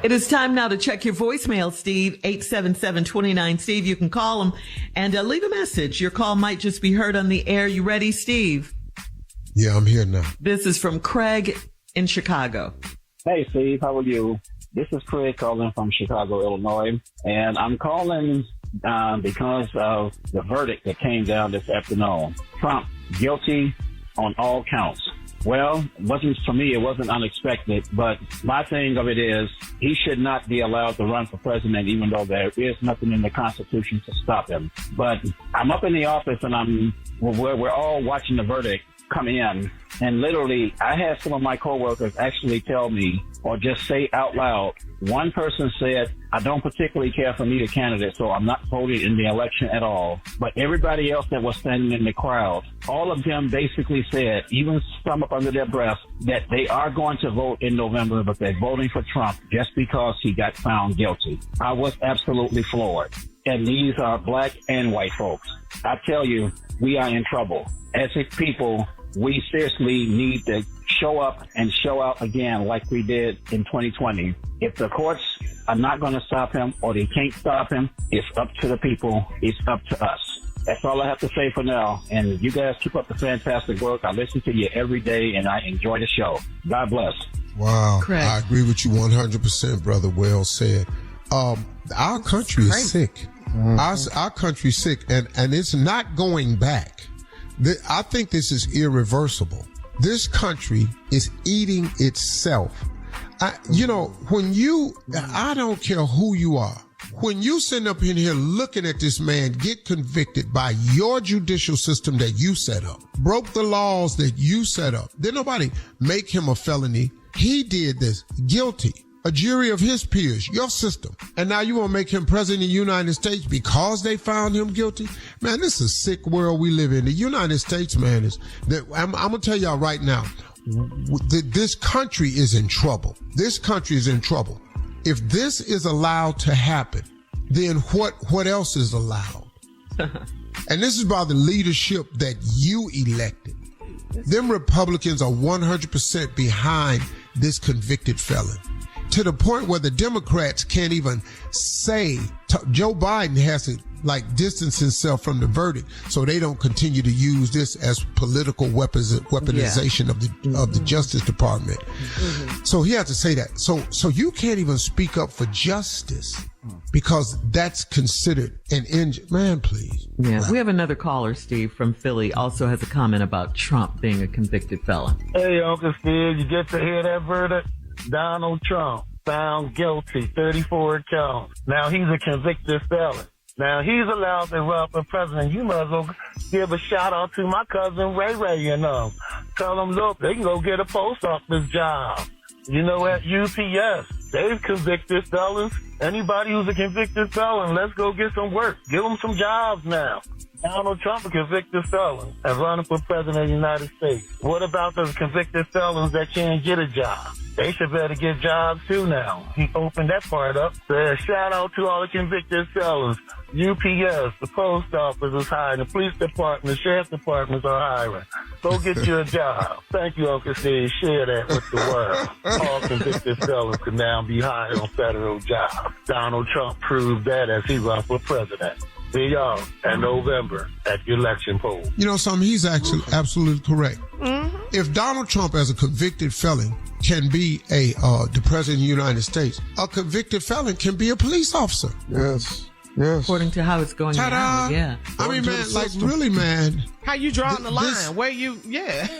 It is time now to check your voicemail, Steve, 877-29-STEVE. You can call them and leave a message. Your call might just be heard on the air. You ready, Steve? Yeah, I'm here now. This is from Craig in Chicago. Hey, Steve, how are you? This is Craig calling from Chicago, Illinois, and I'm calling because of the verdict that came down this afternoon. Trump guilty on all counts. Well, for me, it wasn't unexpected, but my thing of it is he should not be allowed to run for president, even though there is nothing in the Constitution to stop him. But I'm up in the office and we're all watching the verdict come in. And literally, I had some of my coworkers actually tell me or just say out loud, one person said, I don't particularly care for neither candidate, so I'm not voting in the election at all. But everybody else that was standing in the crowd, all of them basically said, even some up under their breath, that they are going to vote in November, but they're voting for Trump just because he got found guilty. I was absolutely floored. And these are black and white folks. I tell you, we are in trouble. As a people, we seriously need to show up and show out again like we did in 2020. If the courts are not going to stop him or they can't stop him, it's up to the people. It's up to us. That's all I have to say for now. And you guys keep up the fantastic work. I listen to you every day and I enjoy the show. God bless. Wow. Correct. I agree with you 100%, brother. Well said. Our country is sick. Mm-hmm. Our country's sick and it's not going back. I think this is irreversible. This country is eating itself. I don't care who you are. When you sitting up in here looking at this man get convicted by your judicial system that you set up, broke the laws that you set up, did nobody make him a felony? He did this, guilty. A jury of his peers, your system. And now you want to make him president of the United States because they found him guilty? Man, this is a sick world we live in. The United States, man, I'm going to tell y'all right now, this country is in trouble. This country is in trouble. If this is allowed to happen, then what else is allowed? And this is by the leadership that you elected. Them Republicans are 100% behind this convicted felon. To the point where the Democrats can't even say, Joe Biden has to distance himself from the verdict so they don't continue to use this as political weaponization of the Justice Department. Mm-hmm. So he has to say that. So you can't even speak up for justice because that's considered an injury. Man, please. Yeah, wow. We have another caller, Steve, from Philly, also has a comment about Trump being a convicted felon. Hey, Uncle Steve, you get to hear that verdict? Donald Trump found guilty, 34 counts. Now he's a convicted felon. Now he's allowed to run for president. You might as well give a shout out to my cousin Ray Ray, Tell them, look, they can go get a post office job. At UPS, they've convicted felons. Anybody who's a convicted felon, let's go get some work. Give them some jobs now. Donald Trump, a convicted felon, and running for president of the United States. What about those convicted felons that can't get a job? They should better get jobs too now. He opened that part up. So shout out to all the convicted felons. UPS, the post office is hiring, the police department, the sheriff's departments are hiring. Go get you a job. Thank you, Uncle Steve. Share that with the world. All convicted felons can now be hired on federal jobs. Donald Trump proved that as he run for president. See y'all in November at the election poll. Something, he's actually absolutely correct. Mm-hmm. If Donald Trump as a convicted felon can be the president of the United States, a convicted felon can be a police officer. Yes. According to how it's going now, yeah. I mean, man, really, man. How you drawing the line?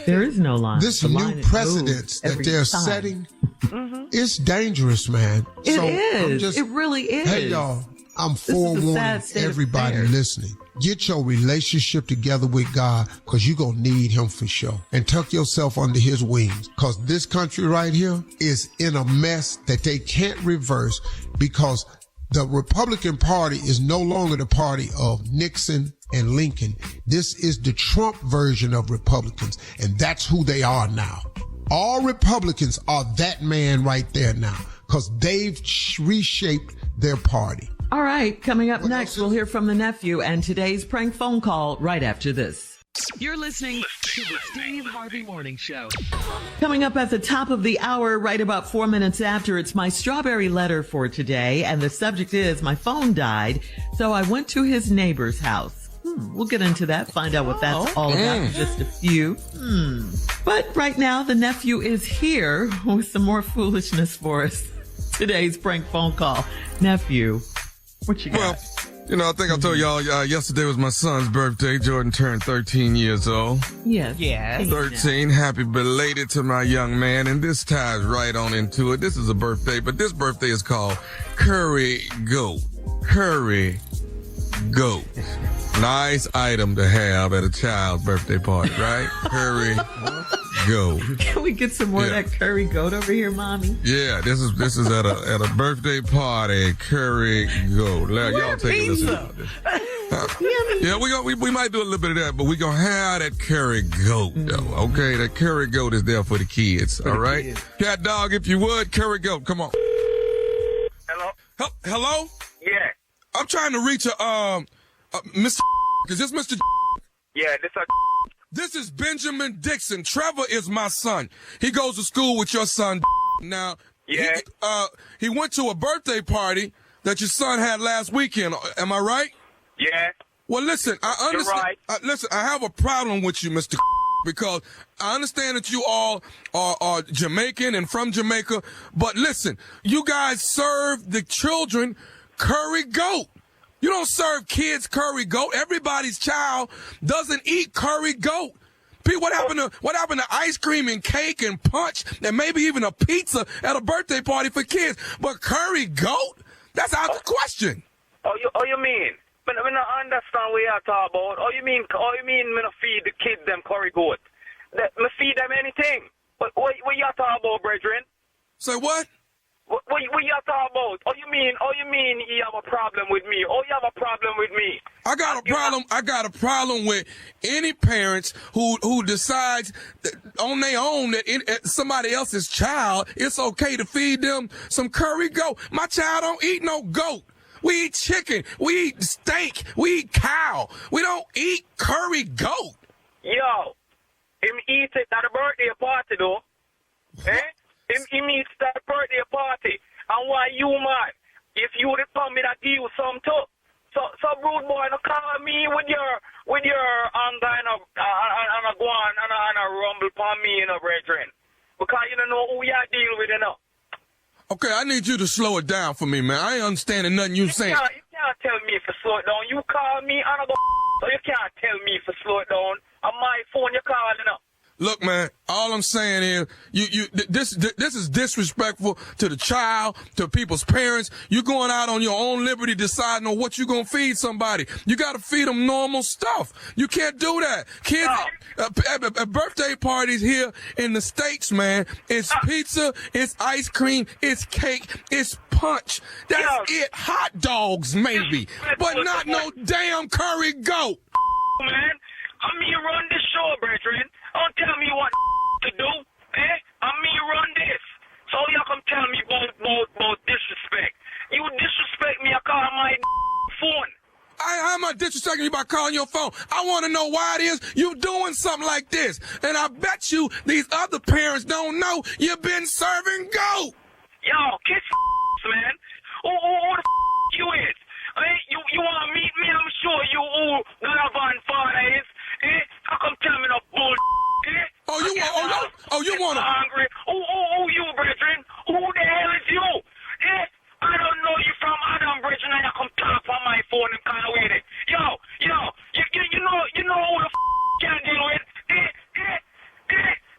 There is no line. This new precedence that they're setting, it's dangerous, man. It is. It really is. Hey, y'all, I'm forewarning everybody listening. Get your relationship together with God, because you're going to need him for sure. And tuck yourself under his wings, because this country right here is in a mess that they can't reverse, because the Republican Party is no longer the party of Nixon and Lincoln. This is the Trump version of Republicans, and that's who they are now. All Republicans are that man right there now, because they've reshaped their party. All right, coming up next, we'll hear from the nephew and today's prank phone call right after this. You're listening to the Steve Harvey Morning Show. Coming up at the top of the hour, right about 4 minutes after, it's my strawberry letter for today. And the subject is, my phone died, so I went to his neighbor's house. We'll get into that, find out what that's all about in just a few. But right now, the nephew is here with some more foolishness for us. Today's prank phone call. Nephew, what you got? You know, I think I told y'all yesterday was my son's birthday. Jordan turned 13 years old. Yes. 13. Happy belated to my young man. And this ties right on into it. This is a birthday, but this birthday is called Curry Goat. Curry Goat. Nice item to have at a child's birthday party, right? Curry Goat. Can we get some more of that curry goat over here, Mommy? Yeah, this is at a birthday party. Curry Goat. Y'all take a listen to this. Yeah, we might do a little bit of that, but we gonna have that curry goat though. Okay, that curry goat is there for the kids. All right, cat dog, if you would, curry goat. Come on. Hello. Hello. Yeah. I'm trying to reach Mr. Is this Mr. Yeah. This is Benjamin Dixon. Trevor is my son. He goes to school with your son. Now, yeah. He went to a birthday party that your son had last weekend. Am I right? Yeah. Well, listen, I understand. You're right. Listen, I have a problem with you, Mr. because I understand that you all are Jamaican and from Jamaica. But listen, you guys serve the children curry goat. You don't serve kids curry goat. Everybody's child doesn't eat curry goat. Pete, what happened to ice cream and cake and punch and maybe even a pizza at a birthday party for kids? But curry goat? That's out the question. You mean? But I don't understand what you're talking about. You mean me not feed the kids them curry goat? Me feed them anything. What you talking about, brethren? Say what? What you talking about? You mean you have a problem with me? You have a problem with me? I got a problem with any parents who decides on their own that somebody else's child, it's okay to feed them some curry goat. My child don't eat no goat. We eat chicken. We eat steak. We eat cow. We don't eat curry goat. Yo, him eat it at a birthday party though. Eh? Him eat at a birthday party. And why you mad? If you would come me that give you some too. So rude boy, no call me with your anger and a go on and a rumble upon me, brethren. Because you don't know who you deal with, Okay, I need you to slow it down for me, man. I ain't understanding nothing you saying. You can't tell me if to slow it down. You call me and I go, so you can't tell me if to slow it down. On my phone, you're calling up. Look, man, all I'm saying is this is disrespectful to the child, to people's parents. You're going out on your own liberty deciding on what you're going to feed somebody. You got to feed them normal stuff. You can't do that. Kids, at birthday parties here in the States, man, it's pizza, it's ice cream, it's cake, it's punch. That's it. Hot dogs, maybe, but not no damn curry goat. Man, you run this show, brethren. Don't tell me what to do, eh? Me run this. So you come tell me about disrespect. You disrespect me, I call my phone. How am I disrespecting you by calling your phone? I want to know why it is you doing something like this. And I bet you these other parents don't know you've been serving goat. Yo, kiss man. Who the you is? You want to meet me? I'm sure you who Galavan father is. Eh? How come tell me no bull? Eh? You want to? Hungry. Who you, brethren? Who the hell is you? Eh? I don't know you from Adam, brethren, and you come talk on my phone and kind of with it. Yo, you know who the can't deal with?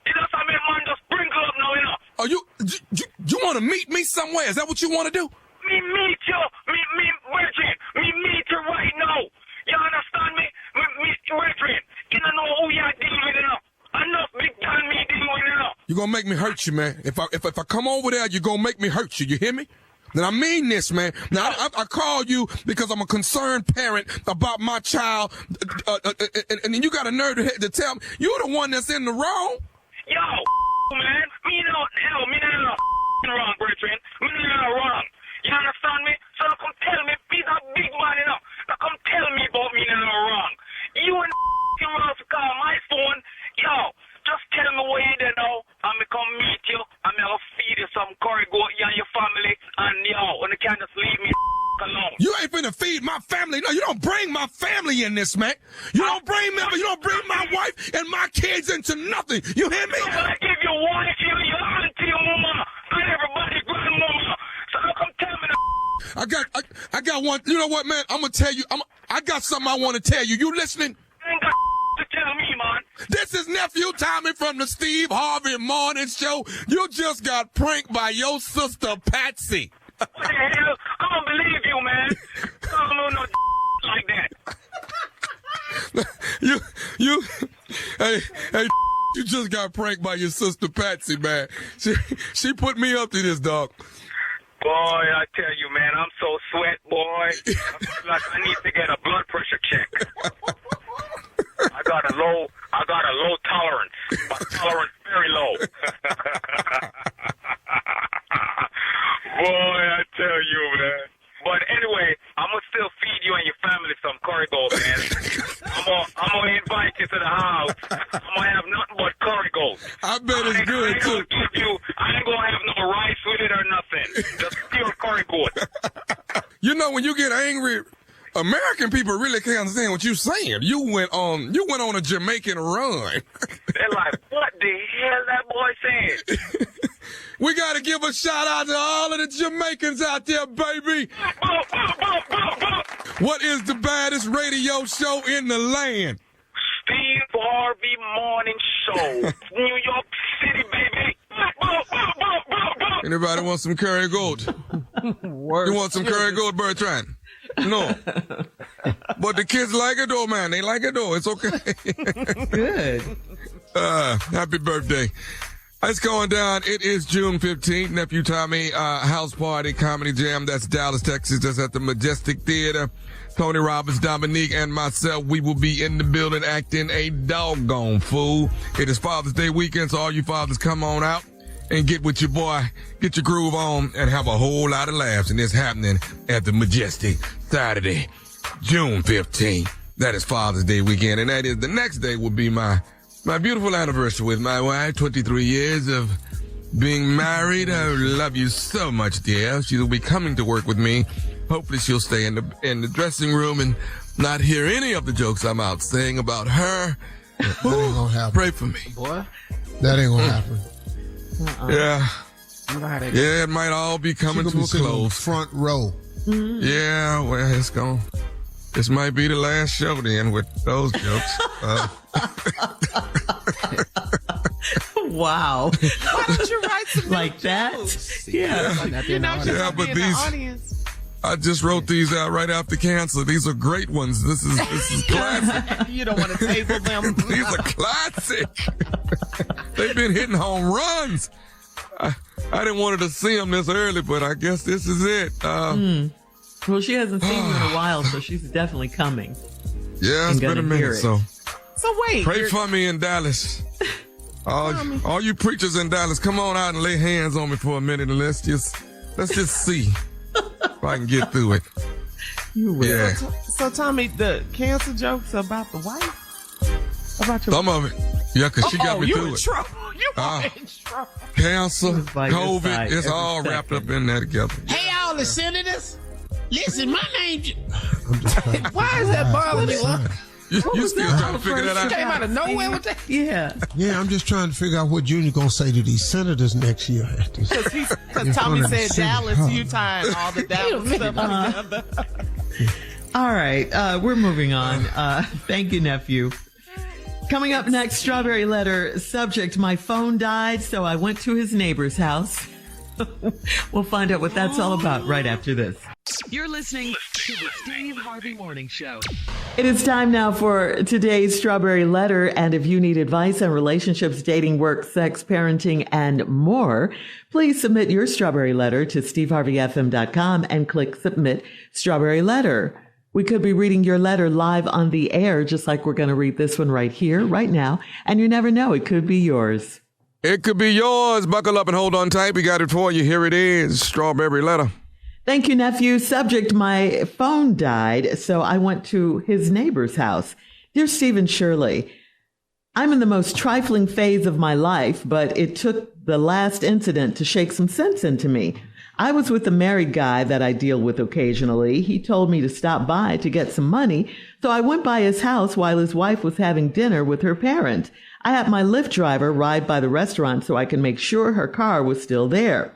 You know something, man, just sprinkle up now, you know. You want to meet me somewhere? Is that what you want to do? Me meet you, brethren. Me meet you right now. You understand me? Me, brethren. You don't know who you're dealing with, you know. Enough big time me dealing with, you know. You're going to make me hurt you, man. If I come over there, you're going to make me hurt you. You hear me? Then I mean this, man. Now, I call you because I'm a concerned parent about my child, and then you got a nerve to tell me you're the one that's in the wrong. Yo, man, me not wrong, brethren. Me not wrong. You understand me? So come tell me, be that big man, you know. Now come tell me about me not wrong. You and wrong to call my phone. Yo, just tell me where you there now. I'm going to come meet you. I'm going to feed you some curry goat, you and your family. And yo, when you can't just leave me alone. You ain't finna feed my family. No, you don't bring my family in this, man. You don't bring my wife and my kids into nothing. You hear me? I'm gonna give your wife, your auntie, your mama, and everybody grandmama. So don't come tell me I got one. You know what, man? I'm gonna tell you. I got something I want to tell you. You listening? You ain't got to tell me, man. This is Nephew Tommy from the Steve Harvey Morning Show. You just got pranked by your sister Patsy. What the hell? I don't believe you, man. I don't know no like that. Hey, you just got pranked by your sister Patsy, man. She put me up to this, dog. Boy, I tell you, man, I'm so sweat, boy. I feel like I need to get a blood pressure check. I got a low tolerance. My tolerance very low. Boy, I tell you, man. But anyway, I'm gonna still feed you and your family some curry goat, man. I'm gonna invite you to the house. I'm gonna have nothing but curry goat. I bet it's good too. I ain't gonna have no rice with it or nothing. Just pure curry goat. You know, when you get angry, American people really can't understand what you're saying. You went on a Jamaican run. They're like, what the hell that boy saying? We got to give a shout out to all of the Jamaicans out there, baby. What is the baddest radio show in the land? Steve Harvey Morning Show. New York City, baby. Anybody want some curry goat? You want some curry goat, Bertrand? No. But the kids like it though, man. They like it though. It's okay. Good. Happy birthday. It's going down. It is June 15th. Nephew Tommy, house party, comedy jam. That's Dallas, Texas. That's at the Majestic Theater. Tony Roberts, Dominique, and myself, we will be in the building acting a doggone fool. It is Father's Day weekend, so all you fathers come on out and get with your boy, get your groove on, and have a whole lot of laughs. And it's happening at the Majestic Saturday, June 15th. That is Father's Day weekend, and that is the next day will be my beautiful anniversary with my wife, 23 years of being married. I love you so much, dear. She will be coming to work with me. Hopefully she'll stay in the dressing room and not hear any of the jokes I'm out saying about her. That ain't gonna happen. Pray for me. Boy. That ain't gonna happen. Yeah. Yeah, it might all be coming to a close. Front row. Yeah, well, it's gone. This might be the last show then with those jokes. Wow. Why don't you write some like that? Yeah. You know, just Yeah, but be in the these- audience. I just wrote these out right after cancer. These are great ones. This is classic. You don't want to table them. These are classic. They've been hitting home runs. I didn't want her to see them this early, but I guess this is it. Well, she hasn't seen you in a while, so she's definitely coming. Yeah, it's been a minute. So wait. pray for me in Dallas. All you preachers in Dallas, come on out and lay hands on me for a minute, and let's just see if I can get through it. You will. Yeah. So Tommy, the cancer jokes about the wife? About your Some of it. Yeah, because she got me you through in it. trouble. You are in trouble. Cancer, by your COVID, side it's every all wrapped up in there together. Hey, all the senators. Listen, my name. Why is that bothering you? You still trying to figure that out? Came out of nowhere with that. Yeah. Yeah, I'm just trying to figure out what Junior gonna say to these senators next year. Because Tommy said Dallas, you tying all the Dallas stuff together. All right. We're moving on. Thank you, nephew. Coming up next, Strawberry Letter. Subject, my phone died, so I went to his neighbor's house. We'll find out what that's all about right after this. You're listening to the Steve Harvey Morning Show. It is time now for today's Strawberry Letter. And if you need advice on relationships, dating, work, sex, parenting, and more, please submit your Strawberry Letter to steveharveyfm.com and click Submit Strawberry Letter. We could be reading your letter live on the air, just like we're going to read this one right here, right now. And you never know, it could be yours. It could be yours. Buckle up and hold on tight. We got it for you. Here it is. Strawberry Letter. Thank you, nephew. Subject, my phone died, so I went to his neighbor's house. Dear Stephen Shirley, I'm in the most trifling phase of my life, but it took the last incident to shake some sense into me. I was with a married guy that I deal with occasionally. He told me to stop by to get some money, so I went by his house while his wife was having dinner with her parents. I had my Lyft driver ride by the restaurant so I could make sure her car was still there.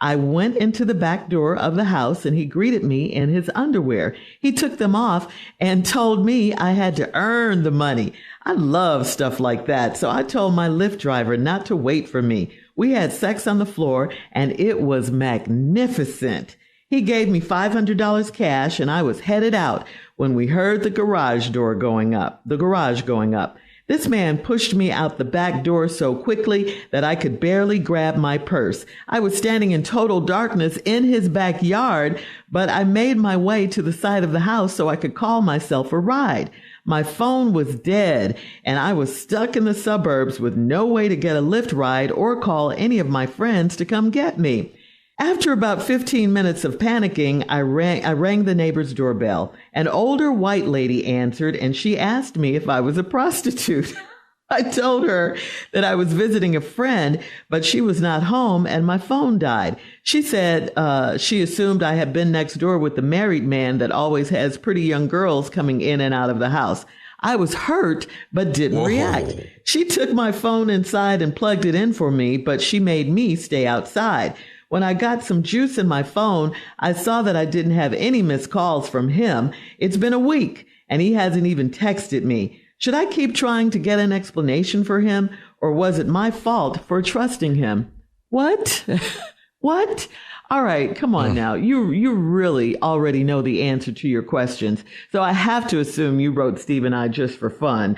I went into the back door of the house and he greeted me in his underwear. He took them off and told me I had to earn the money. I love stuff like that. So I told my Lyft driver not to wait for me. We had sex on the floor and it was magnificent. He gave me $500 cash and I was headed out when we heard the garage going up. This man pushed me out the back door so quickly that I could barely grab my purse. I was standing in total darkness in his backyard, but I made my way to the side of the house so I could call myself a ride. My phone was dead, and I was stuck in the suburbs with no way to get a Lyft ride or call any of my friends to come get me. After about 15 minutes of panicking, I rang the neighbor's doorbell. An older white lady answered, and she asked me if I was a prostitute. I told her that I was visiting a friend, but she was not home and my phone died. She said she assumed I had been next door with the married man that always has pretty young girls coming in and out of the house. I was hurt, but didn't react. She took my phone inside and plugged it in for me, but she made me stay outside. When I got some juice in my phone, I saw that I didn't have any missed calls from him. It's been a week, and he hasn't even texted me. Should I keep trying to get an explanation for him, or was it my fault for trusting him? What? What? All right, come on now. You really already know the answer to your questions. So I have to assume you wrote Steve and I just for fun.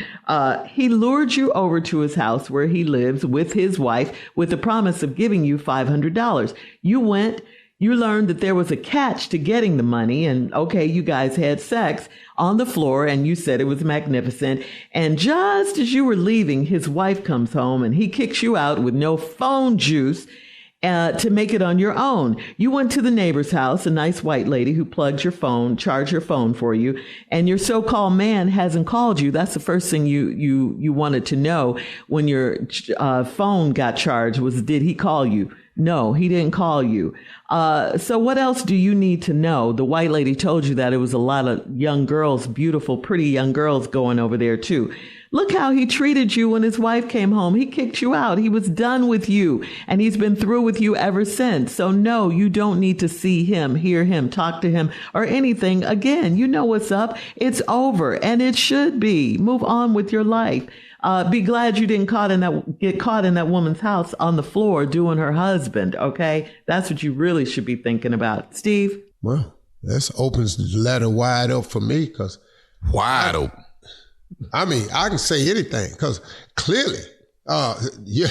He lured you over to his house where he lives with his wife with the promise of giving you $500. You went, you learned that there was a catch to getting the money, and okay, you guys had sex on the floor and you said it was magnificent. And just as you were leaving, his wife comes home and he kicks you out with no phone juice to make it on your own. You went to the neighbor's house, a nice white lady who plugged your phone, charged your phone for you, and your so-called man hasn't called you. That's the first thing you wanted to know when your phone got charged was, did he call you? No, he didn't call you. So what else do you need to know? The white lady told you that it was a lot of young girls, beautiful, pretty young girls going over there too. Look how he treated you when his wife came home. He kicked you out. He was done with you, and he's been through with you ever since. So no, you don't need to see him, hear him, talk to him, or anything again. You know what's up. It's over, and it should be. Move on with your life. Be glad you didn't get caught in that woman's house on the floor doing her husband, okay? That's what you really should be thinking about. Steve? Well, that opens the letter wide up for me, because... Wide open. I mean, I can say anything, because clearly, yeah,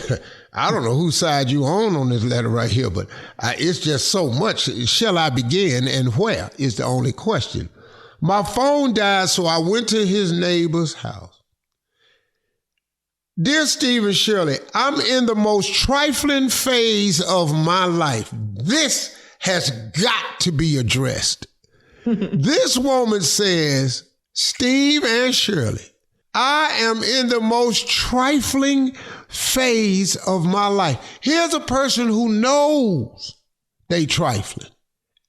I don't know whose side you on this letter right here, but it's just so much. Shall I begin and where is the only question. My phone died, so I went to his neighbor's house. Dear Steve and Shirley, I'm in the most trifling phase of my life. This has got to be addressed. This woman says, Steve and Shirley, I am in the most trifling phase of my life. Here's a person who knows they trifling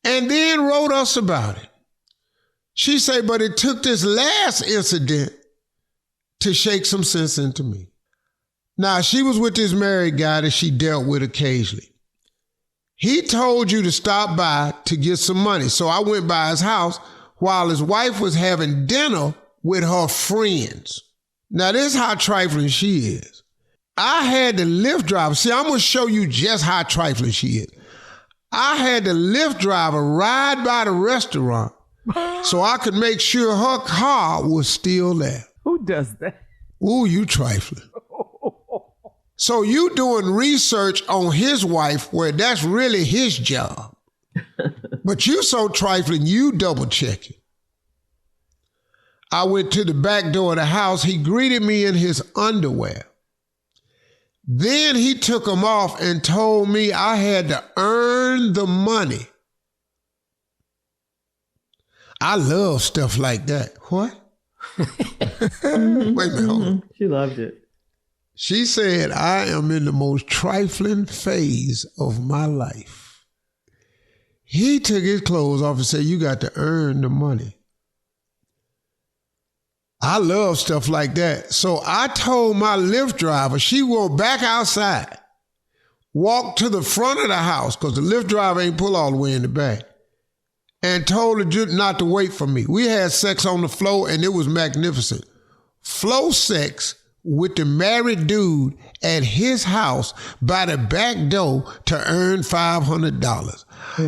and then wrote us about it. She said, but it took this last incident to shake some sense into me. Now, she was with this married guy that she dealt with occasionally. He told you to stop by to get some money. So I went by his house while his wife was having dinner with her friends. Now, this is how trifling she is. I had the Lyft driver. See, I'm going to show you just how trifling she is. I had the Lyft driver ride by the restaurant so I could make sure her car was still there. Who does that? Ooh, you trifling. So you doing research on his wife where that's really his job. But you so trifling, you double checking. I went to the back door of the house. He greeted me in his underwear. Then he took them off and told me I had to earn the money. I love stuff like that. What? Wait a minute, hold on. She loved it. She said, I am in the most trifling phase of my life. He took his clothes off and said, you got to earn the money. I love stuff like that. So I told my Lyft driver, she will back outside walked to the front of the house, because the Lyft driver ain't pull all the way in the back, and told her not to wait for me. We had sex on the floor, and it was magnificent. Flow sex with the married dude at his house by the back door to earn $500.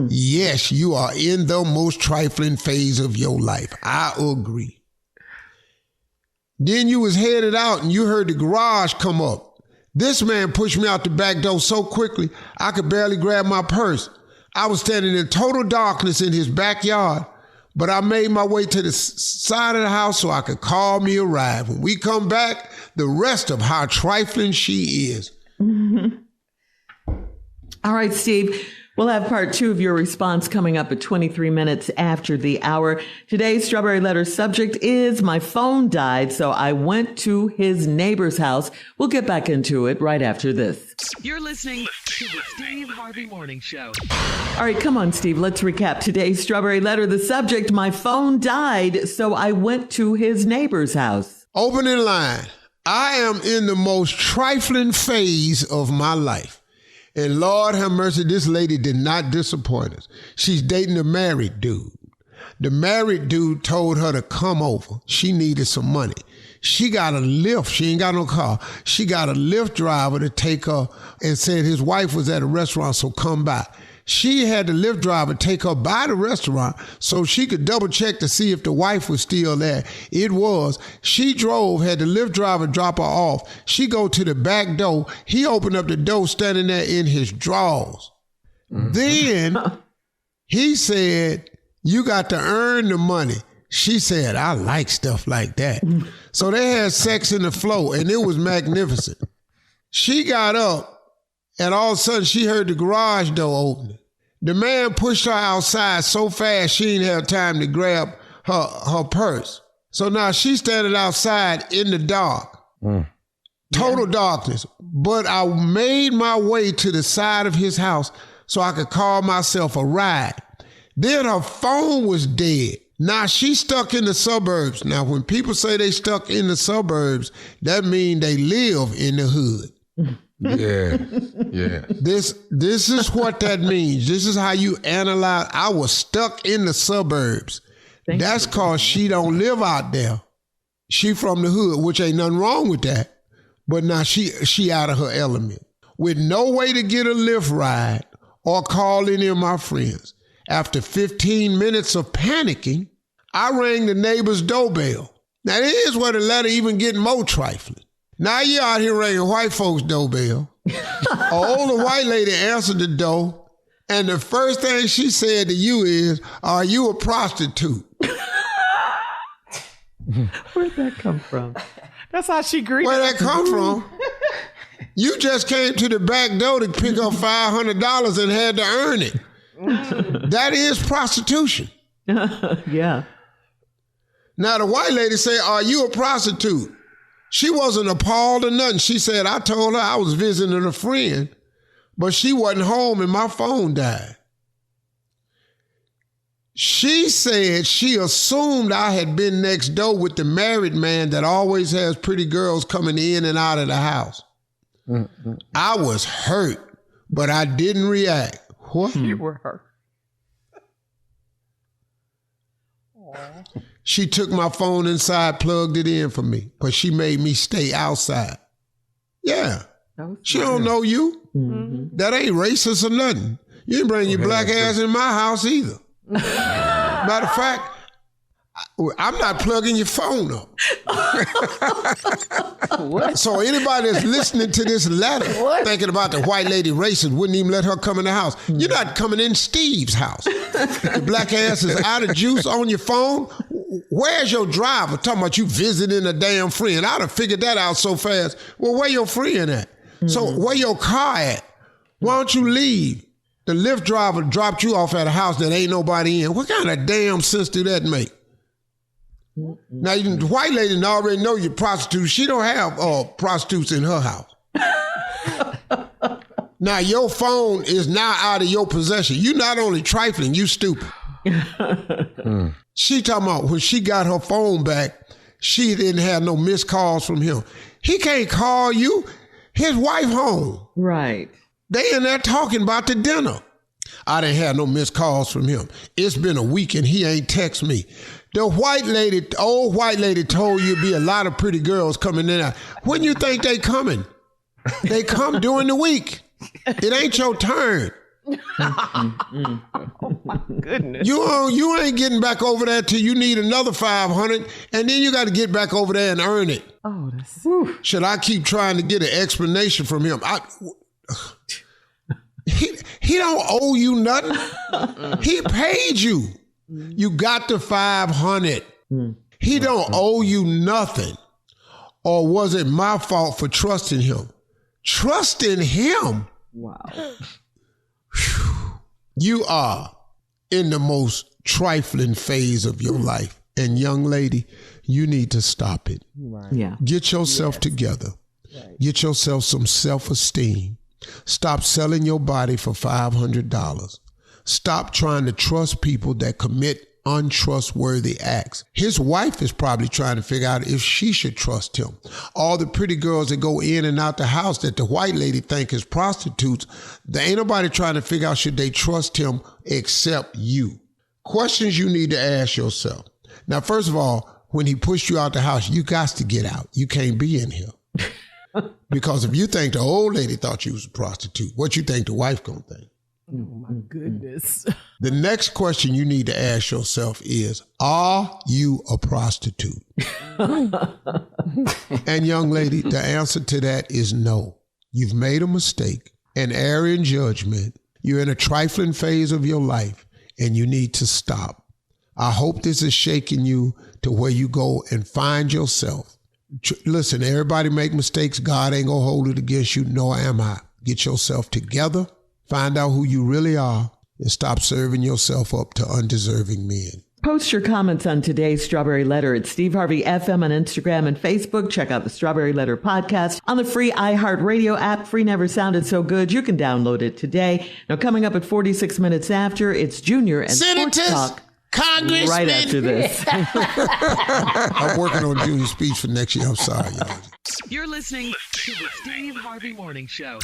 Yes, you are in the most trifling phase of your life. I agree. Then you was headed out and you heard the garage come up. This man pushed me out the back door so quickly, I could barely grab my purse. I was standing in total darkness in his backyard, but I made my way to the side of the house so I could call me a ride. When we come back, the rest of how trifling she is. All right, Steve. We'll have part 2 of your response coming up at 23 minutes after the hour. Today's Strawberry Letter subject is my phone died, so I went to his neighbor's house. We'll get back into it right after this. You're listening to the Steve Harvey Morning Show. All right, come on, Steve. Let's recap today's Strawberry Letter. The subject, my phone died, so I went to his neighbor's house. Opening line. I am in the most trifling phase of my life. And Lord have mercy, this lady did not disappoint us. She's dating a married dude. The married dude told her to come over. She needed some money. She got a Lyft. She ain't got no car. She got a Lyft driver to take her and said his wife was at a restaurant, so come by. She had the Lyft driver take her by the restaurant so she could double check to see if the wife was still there. It was. She drove, had the Lyft driver drop her off. She go to the back door. He opened up the door standing there in his drawers. Then he said, you got to earn the money. She said, I like stuff like that. So they had sex in the floor and it was magnificent. She got up and all of a sudden she heard the garage door opening. The man pushed her outside so fast she didn't have time to grab her purse. So now she's standing outside in the dark. Total darkness. But I made my way to the side of his house so I could call myself a ride. Then her phone was dead. Now she's stuck in the suburbs. Now when people say they stuck in the suburbs, that means they live in the hood. Yeah. This is what that means. This is how you analyze. I was stuck in the suburbs. That's cause she don't live out there. She from the hood, which ain't nothing wrong with that. But now she out of her element. With no way to get a Lyft ride or call any of my friends. After 15 minutes of panicking, I rang the neighbor's doorbell. Now here's where the letter even get more trifling. Now you out here ringing white folks' doorbell. An older white lady answered the door, and the first thing she said to you is, are you a prostitute? Where'd that come from? That's how she greeted. Where'd that come from? You just came to the back door to pick up $500 and had to earn it. That is prostitution. Yeah. Now the white lady said, are you a prostitute? She wasn't appalled or nothing. She said, I told her I was visiting a friend, but she wasn't home and my phone died. She said she assumed I had been next door with the married man that always has pretty girls coming in and out of the house. I was hurt, but I didn't react. What? You were hurt. She took my phone inside, plugged it in for me, but she made me stay outside. Yeah. She don't know you. That ain't racist or nothing. You didn't bring your black ass in my house either. Matter of fact, I'm not plugging your phone up. What? So anybody that's listening to this letter thinking about the white lady racist wouldn't even let her come in the house. You're not coming in Steve's house. The black ass is out of juice on your phone. Where's your driver? Talking about you visiting a damn friend. I'd have figured that out so fast. Well, where your friend at? So where your car at? Why don't you leave? The Lyft driver dropped you off at a house that ain't nobody in. What kind of damn sense do that make? Now, the white lady already know you're prostitute. She don't have prostitutes in her house. Now, your phone is now out of your possession. You not only trifling, you stupid. She talking about when she got her phone back, she didn't have no missed calls from him. He can't call you. His wife home. Right. They in there talking about the dinner. I didn't have no missed calls from him. It's been a week and he ain't text me. The old white lady told you be a lot of pretty girls coming in. When you think they coming? They come during the week. It ain't your turn. Oh my goodness. You ain't getting back over there till you need another 500, and then you got to get back over there and earn it. Oh, that's... Should I keep trying to get an explanation from him? He don't owe you nothing. He paid you. You got the 500. He don't owe you nothing. Or was it my fault for trusting him? Trusting him? Wow. You are in the most trifling phase of your life. And young lady, you need to stop it. Right. Yeah. Get yourself together. Right. Get yourself some self-esteem. Stop selling your body for $500. Stop trying to trust people that commit untrustworthy acts. His wife is probably trying to figure out if she should trust him. All the pretty girls that go in and out the house that the white lady think is prostitutes, there ain't nobody trying to figure out should they trust him except you. Questions you need to ask yourself. Now, first of all, when he pushed you out the house, you got to get out. You can't be in here. Because if you think the old lady thought you was a prostitute, what you think the wife gonna think? Oh my goodness. The next question you need to ask yourself is, are you a prostitute? And young lady, the answer to that is no. You've made a mistake, an error in judgment. You're in a trifling phase of your life and you need to stop. I hope this is shaking you to where you go and find yourself. Listen, everybody make mistakes. God ain't gonna hold it against you, nor am I. Get yourself together, find out who you really are, and stop serving yourself up to undeserving men. Post your comments on today's Strawberry Letter at Steve Harvey FM on Instagram and Facebook. Check out the Strawberry Letter podcast on the free iHeartRadio app. Free never sounded so good. You can download it today. Now, coming up at 46 minutes after, it's Junior and Senators, Sports Talk. Congressman. Right after this. I'm working on Junior's speech for next year. I'm sorry, y'all. You're listening to the Steve Harvey Morning Show.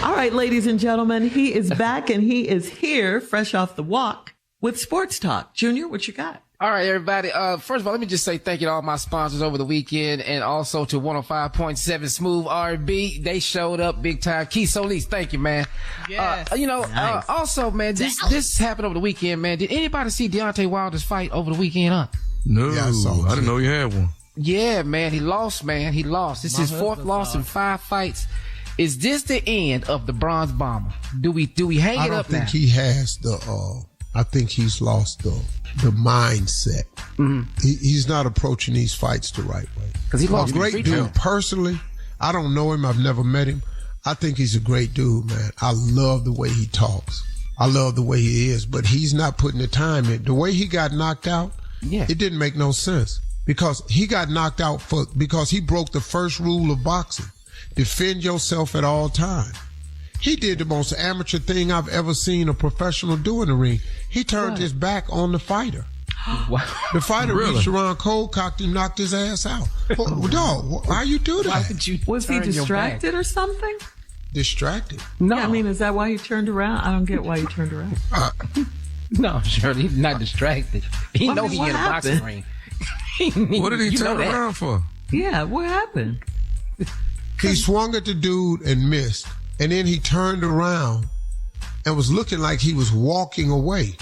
All right, ladies and gentlemen, he is back and he is here, fresh off the walk, with Sports Talk. Junior, what you got? All right, everybody. First of all, let me just say thank you to all my sponsors over the weekend and also to 105.7 Smooth R&B. They showed up big time. Keith Solis, thank you, man. Yes. Nice. Also, man, this happened over the weekend, man. Did anybody see Deontay Wilder's fight over the weekend, huh? No, yeah, I didn't know he had one. Yeah, man, he lost, man. He lost. This is his fourth loss in 5 fights. Is this the end of the Bronze Bomber? Do we hang it up now? I don't think he has I think he's lost the mindset. Mm-hmm. He's not approaching these fights the right way. Because he lost a great dude. Personally, I don't know him. I've never met him. I think he's a great dude, man. I love the way he talks. I love the way he is. But he's not putting the time in. The way he got knocked out, it didn't make no sense. Because he got knocked out because he broke the first rule of boxing. Defend yourself at all times. He did the most amateur thing I've ever seen a professional do in the ring. He turned his back on the fighter. Wow. The fighter reached around, cold cocked him, knocked his ass out. Dog, why you do that? Was he distracted or something? Distracted? No. Yeah, I mean, is that why he turned around? I don't get why he turned around. No, Shirley, he's not distracted. He knows he in a boxing ring. What did he turn around for? Yeah, what happened? He swung at the dude and missed. And then he turned around and was looking like he was walking away.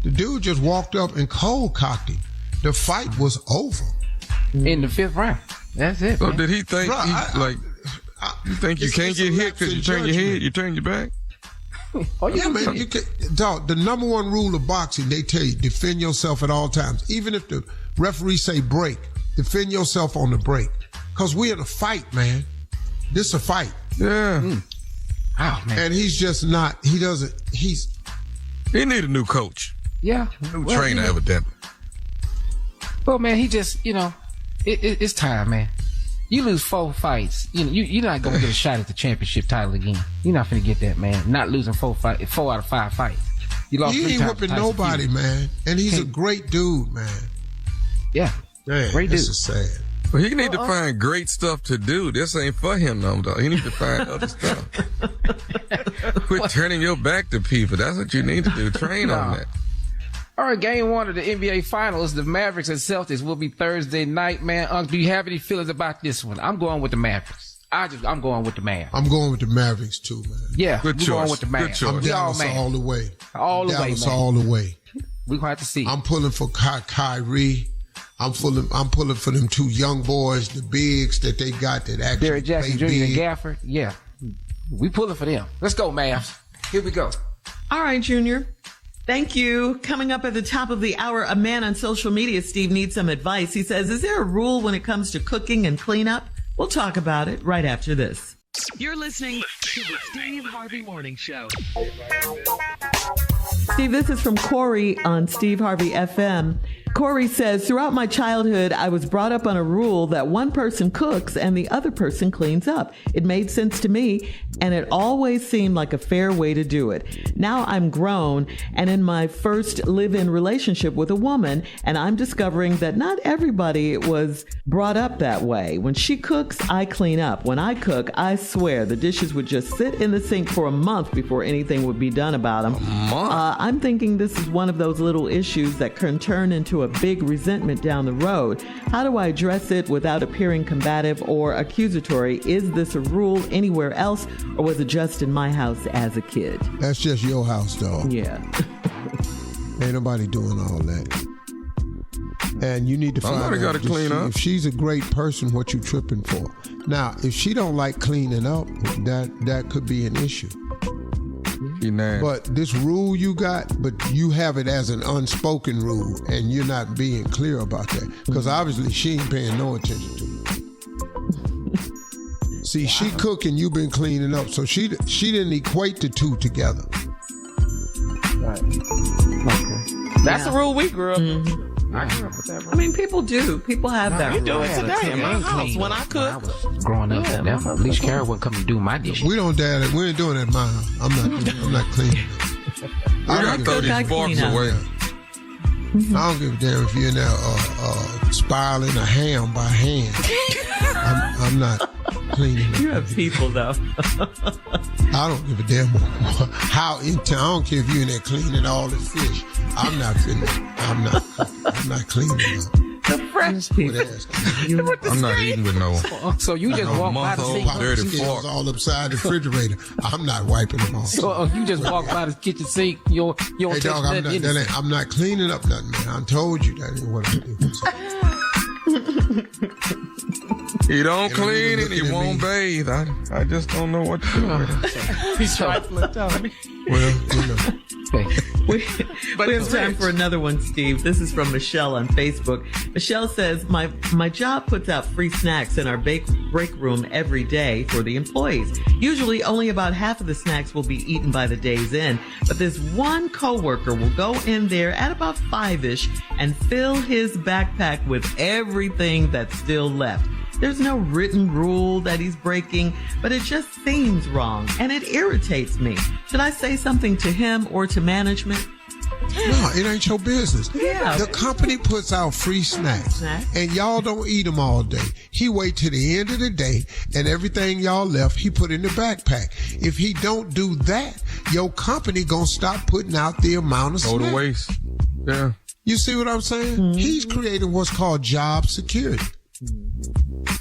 The dude just walked up and cold cocked him. The fight was over. In the 5th round. That's it. So did he think you think you can't get hit because you turn your head, you turn your back? Yeah, man. Dog, the number one rule of boxing, they tell you, defend yourself at all times. Even if the referee say break, defend yourself on the break. Because we're in a fight, man. This is a fight. Yeah. Wow, man. And he's just not, he need a new coach. Yeah. New trainer, evidently. Well, man, he just, it's time, man. You lose 4 fights, you're not going to get a shot at the championship title again. You're not going to get that, man. Not losing 4 out of 5 fights. You lost 3 times. He ain't whipping nobody, man. And he's a great dude, man. Yeah. Man, great dude. This is sad. Well, he need to find great stuff to do. This ain't for him, no, though. He need to find other stuff. Quit turning your back to people. That's what you need to do. Train on that. All right, game one of the NBA Finals, the Mavericks and Celtics will be Thursday night, man. Do you have any feelings about this one? I'm going with the Mavericks. I'm going with the Mavs. I'm going with the Mavericks too, man. Yeah, good choice. Going with the Mavs. Good choice. I'm Dallas all the way. All the way, man. All the way. We're going to have to see. I'm pulling for Kyrie. I'm pulling for them two young boys, the bigs that they got that actually Derrick Jackson Jr. big. and Gafford. Yeah. We pulling for them. Let's go, Mavs. Here we go. All right, Junior. Thank you. Coming up at the top of the hour, a man on social media, Steve, needs some advice. He says, is there a rule when it comes to cooking and cleanup? We'll talk about it right after this. You're listening to the Steve Harvey Morning Show. Steve, this is from Corey on Steve Harvey FM. Corey says, throughout my childhood, I was brought up on a rule that one person cooks and the other person cleans up. It made sense to me, and it always seemed like a fair way to do it. Now I'm grown and in my first live-in relationship with a woman, and I'm discovering that not everybody was brought up that way. When she cooks, I clean up. When I cook, I swear the dishes would just sit in the sink for a month before anything would be done about them. I'm thinking this is one of those little issues that can turn into a big resentment down the road. How do I address it without appearing combative or accusatory? Is this a rule anywhere else, or was it just in my house as a kid? That's just your house, dog. Yeah. Ain't nobody doing all that. And you need to find out gotta clean up. If she's a great person, what you tripping for. Now, if she don't like cleaning up, that could be an issue. But this rule you got, but you have it as an unspoken rule, and you're not being clear about that. Because obviously she ain't paying no attention to it. See, she cooking, you been cleaning up, so she didn't equate the two together. Right. Okay. That's the rule we grew up. I grew up with that. I mean, people do. People have that. You do it today in my house when I cook. Growing up, at least Carol wouldn't come and do my dishes. We don't dare. We ain't doing that in my house. I'm not cleaning. I gotta throw these forks away. I don't give a damn if you're in there spiraling a ham by hand. I'm not cleaning. You have people though. I don't give a damn how intense. I don't care if you're in there cleaning all the fish. I'm not cleaning up. The fresh people. I'm not eating with no. So you just walk by the sink. Dirty fork all upside the refrigerator. I'm not wiping them off. So you just walk by the kitchen sink. You don't hey, touch dog, nothing. I'm not cleaning up nothing, man. I told you that ain't what I do. He don't clean and he won't bathe. I just don't know what to do with it. He's trifling, Tony. Well, you know. We have time for another one, Steve. This is from Michelle on Facebook. Michelle says, my job puts out free snacks in our break room every day for the employees. Usually only about half of the snacks will be eaten by the day's end, but this one coworker will go in there at about 5-ish and fill his backpack with everything that's still left. There's no written rule that he's breaking, but it just seems wrong, and it irritates me. Should I say something to him or to management? No, it ain't your business. Yeah. The company puts out free snacks, and y'all don't eat them all day. He wait till the end of the day, and everything y'all left, he put in the backpack. If he don't do that, your company gonna stop putting out the amount of snacks. Go to waste. Yeah. You see what I'm saying? Mm-hmm. He's creating what's called job security.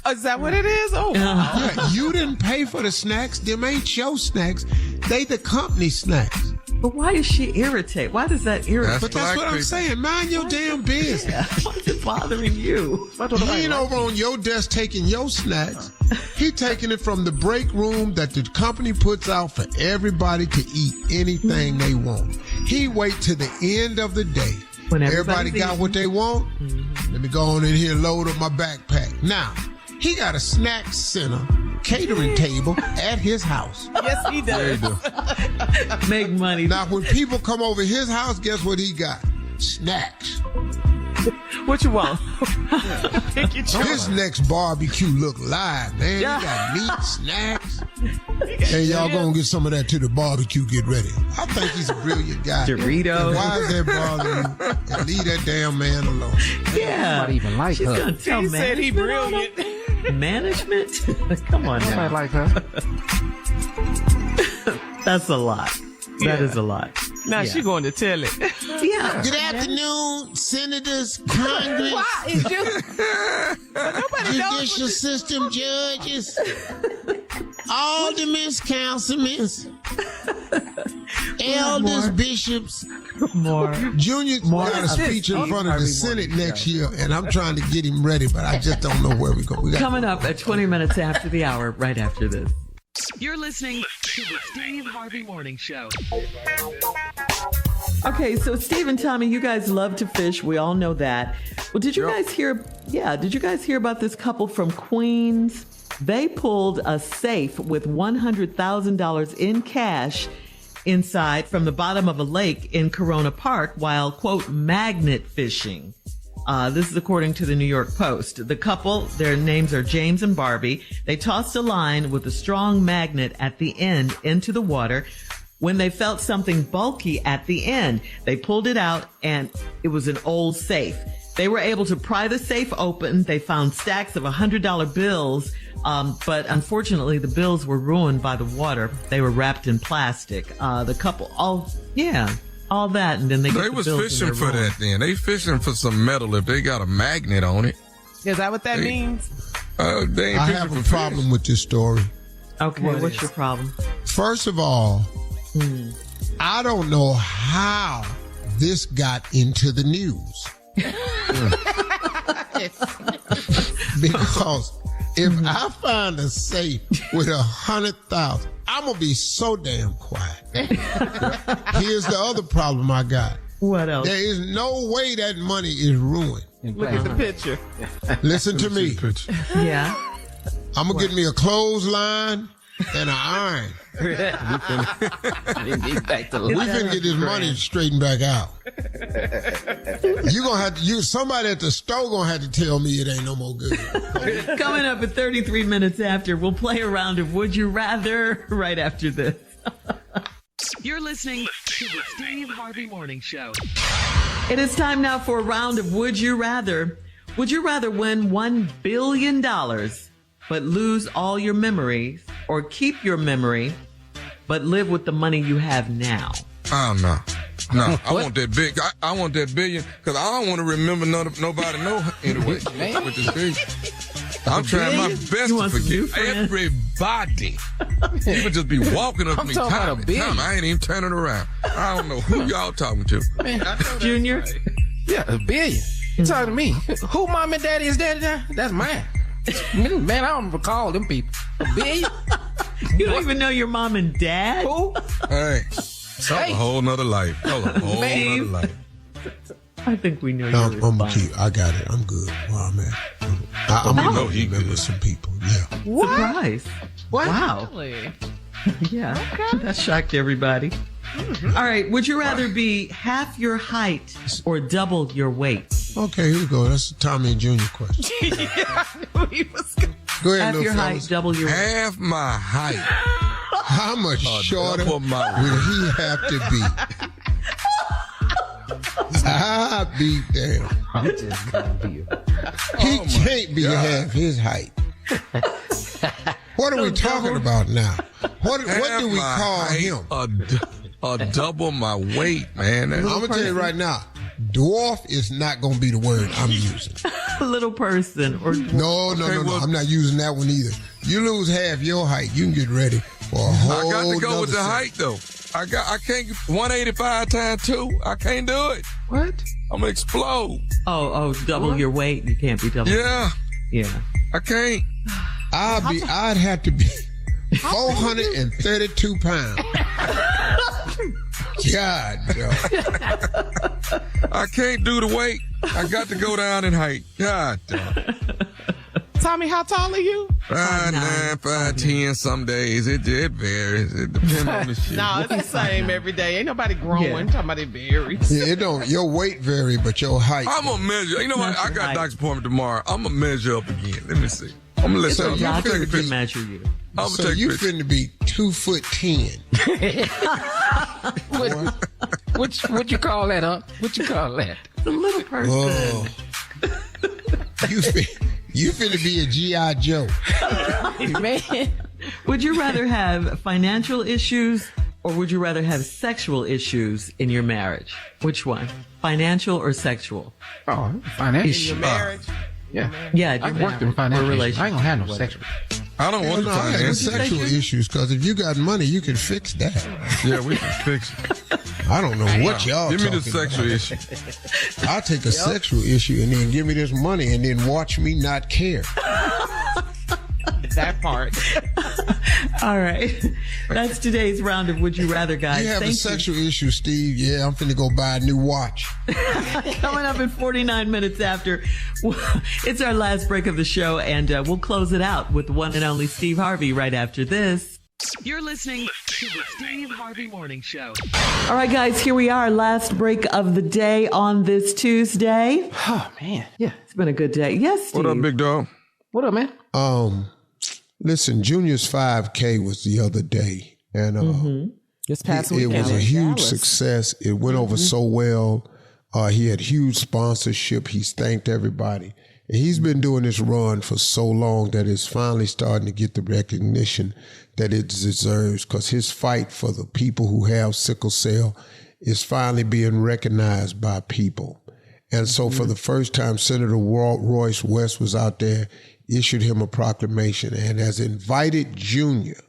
Is that what it is? Oh, wow. Yeah, you didn't pay for the snacks. Them ain't your snacks. They the company snacks. But why is she irritated? Why does that irritate? But that's what I'm saying. Mind your damn business. Yeah. Why is it bothering you? He ain't over on your desk taking your snacks. He taking it from the break room that the company puts out for everybody to eat anything they want. He wait to the end of the day. When everybody got what they want, let me go on in here and load up my backpack. Now, he got a snack center catering table at his house. Yes, he does. Make money. Now, when people come over his house, guess what he got? Snacks. What you want? Pick your choice. This next barbecue look live, man. You got meat, snacks. Hey, y'all gonna get some of that to the barbecue. Get ready. I think he's a brilliant guy. Doritos. Why is that bothering you? And leave that damn man alone. Yeah. Nobody even like She's her. gonna tell He said he brilliant. Management? Come on now. Nobody like her. That's a lot. That is a lot. Now she going to tell it. Yeah. Good afternoon, senators, Congress, Why is you? Nobody knows. judicial system judges, aldermen, councilmen, elders, bishops. More. Junior got a speech in front of the Senate next year, and I'm trying to get him ready, but I just don't know where we go. Coming up at 20 minutes after the hour, right after this. You're listening to the Steve Harvey Morning Show. Okay, so Steve and Tommy, you guys love to fish. We all know that. Well, did you guys hear? Yeah, did you guys hear about this couple from Queens? They pulled a safe with $100,000 in cash inside from the bottom of a lake in Corona Park while, quote, magnet fishing. This is according to the New York Post. The couple, their names are James and Barbie. They tossed a line with a strong magnet at the end into the water. When they felt something bulky at the end, they pulled it out and it was an old safe. They were able to pry the safe open. They found stacks of $100 bills. But unfortunately, the bills were ruined by the water. They were wrapped in plastic. The couple, all that, and then they was fishing for that then. They fishing for some metal if they got a magnet on it. Is that what that means? They ain't I fishing have for a problem with this story. Okay, what's your problem? First of all, I don't know how this got into the news. Because if I find a safe with 100,000, I'm gonna be so damn quiet. Here's the other problem I got. What else? There is no way that money is ruined. Look at the picture. Listen to me. Yeah. I'm gonna get me a clothesline and an iron. We finna get this money straightened back out. You gonna have to. Somebody at the store gonna have to tell me it ain't no more good. Coming up at 33 minutes after, we'll play a round of Would You Rather right after this. You're listening to the Steve Harvey Morning Show. It is time now for a round of Would You Rather. Would you rather win $1 billion but lose all your memories, or keep your memory but live with the money you have now? Oh, no. No, I want that big. I want that billion because I don't want to remember nobody know anyway. With this billion. I'm trying my best to forget everybody. People just be walking up to me. Time, I ain't even turning around. I don't know who y'all talking to. Junior? Yeah, $1 billion. You talking to me? Who mom and daddy is daddy now? That's mine. Man, I don't recall them people. $1 billion? You don't even know your mom and dad? Who? Hey. That's a whole nother life. Nother life. I think we know I'm gonna keep. I got it. I'm good. Wow, man. I'm gonna remember some people. Yeah. What? Surprise. What? Wow. Really? Yeah. Okay. That shocked everybody. Mm-hmm. All right. Would you rather be half your height or double your weight? Okay, here we go. That's a Tommy and Junior question. Yeah, I knew he was going. Go ahead, half little your fellas. height, double your weight. Half my height. How much shorter will he have to be? I'll be damn. I'm just gonna be He can't be half his height. What are we talking about now? What do we call him? Double my weight, man. I'm gonna tell you right now, dwarf is not gonna be the word I'm using. Little person or dwarf. No. I'm not using that one either. You lose half your height, you can get ready for a whole. I got to go with the height though. I can't 185 times 2. I can't do it. What? I'm gonna explode. Oh, double your weight. You can't be double. Yeah. Yeah. I can't. I'd have to be 432 pounds. God, Joe. I can't do the weight. I got to go down in height. God, Tommy, how tall are you? 5'9", 5'10", some days. It varies. It depends on the shit. No, it's the same every day. Ain't nobody growing. Talking about it varies. Yeah, it don't. Your weight vary, but your height. I'm going to measure. You know what? I got a doctor's appointment tomorrow. I'm going to measure up again. Let me see. I'm going to let you Doctor take a to picture. measure you. So you finna be 2'10". What you call that, huh? What you call that? The little person. Whoa. You finna be a G.I. Joe. Man. Would you rather have financial issues or would you rather have sexual issues in your marriage? Which one? Financial or sexual? Oh, financial. In your marriage? Yeah. Yeah, I worked in financial issues. I ain't gonna have no sexual. I don't want the I have financial. sexual issues, because if you got money, you can fix that. Yeah, we can fix it. I don't know what y'all Give me the talking sexual about. issue. I'll take a sexual issue and then give me this money and then watch me not care. That part. All right. That's today's round of Would You Rather, guys. You have Thank a sexual issue, Steve. Yeah, I'm finna go buy a new watch. Coming up in 49 minutes after, it's our last break of the show, and we'll close it out with the one and only Steve Harvey right after this. You're listening to the Steve Harvey Morning Show. All right, guys, here we are. Last break of the day on this Tuesday. Oh, man. Yeah. It's been a good day. Yes, Steve. What up, big dog? What up, man? Listen, Junior's 5K was the other day, and This past it weekend was a in huge Dallas. success. It went over so well. He had huge sponsorship. He's thanked everybody. And he's been doing this run for so long that it's finally starting to get the recognition that it deserves, because his fight for the people who have sickle cell is finally being recognized by people. And so for the first time, Senator Royce West was out there, issued him a proclamation, and has invited Junior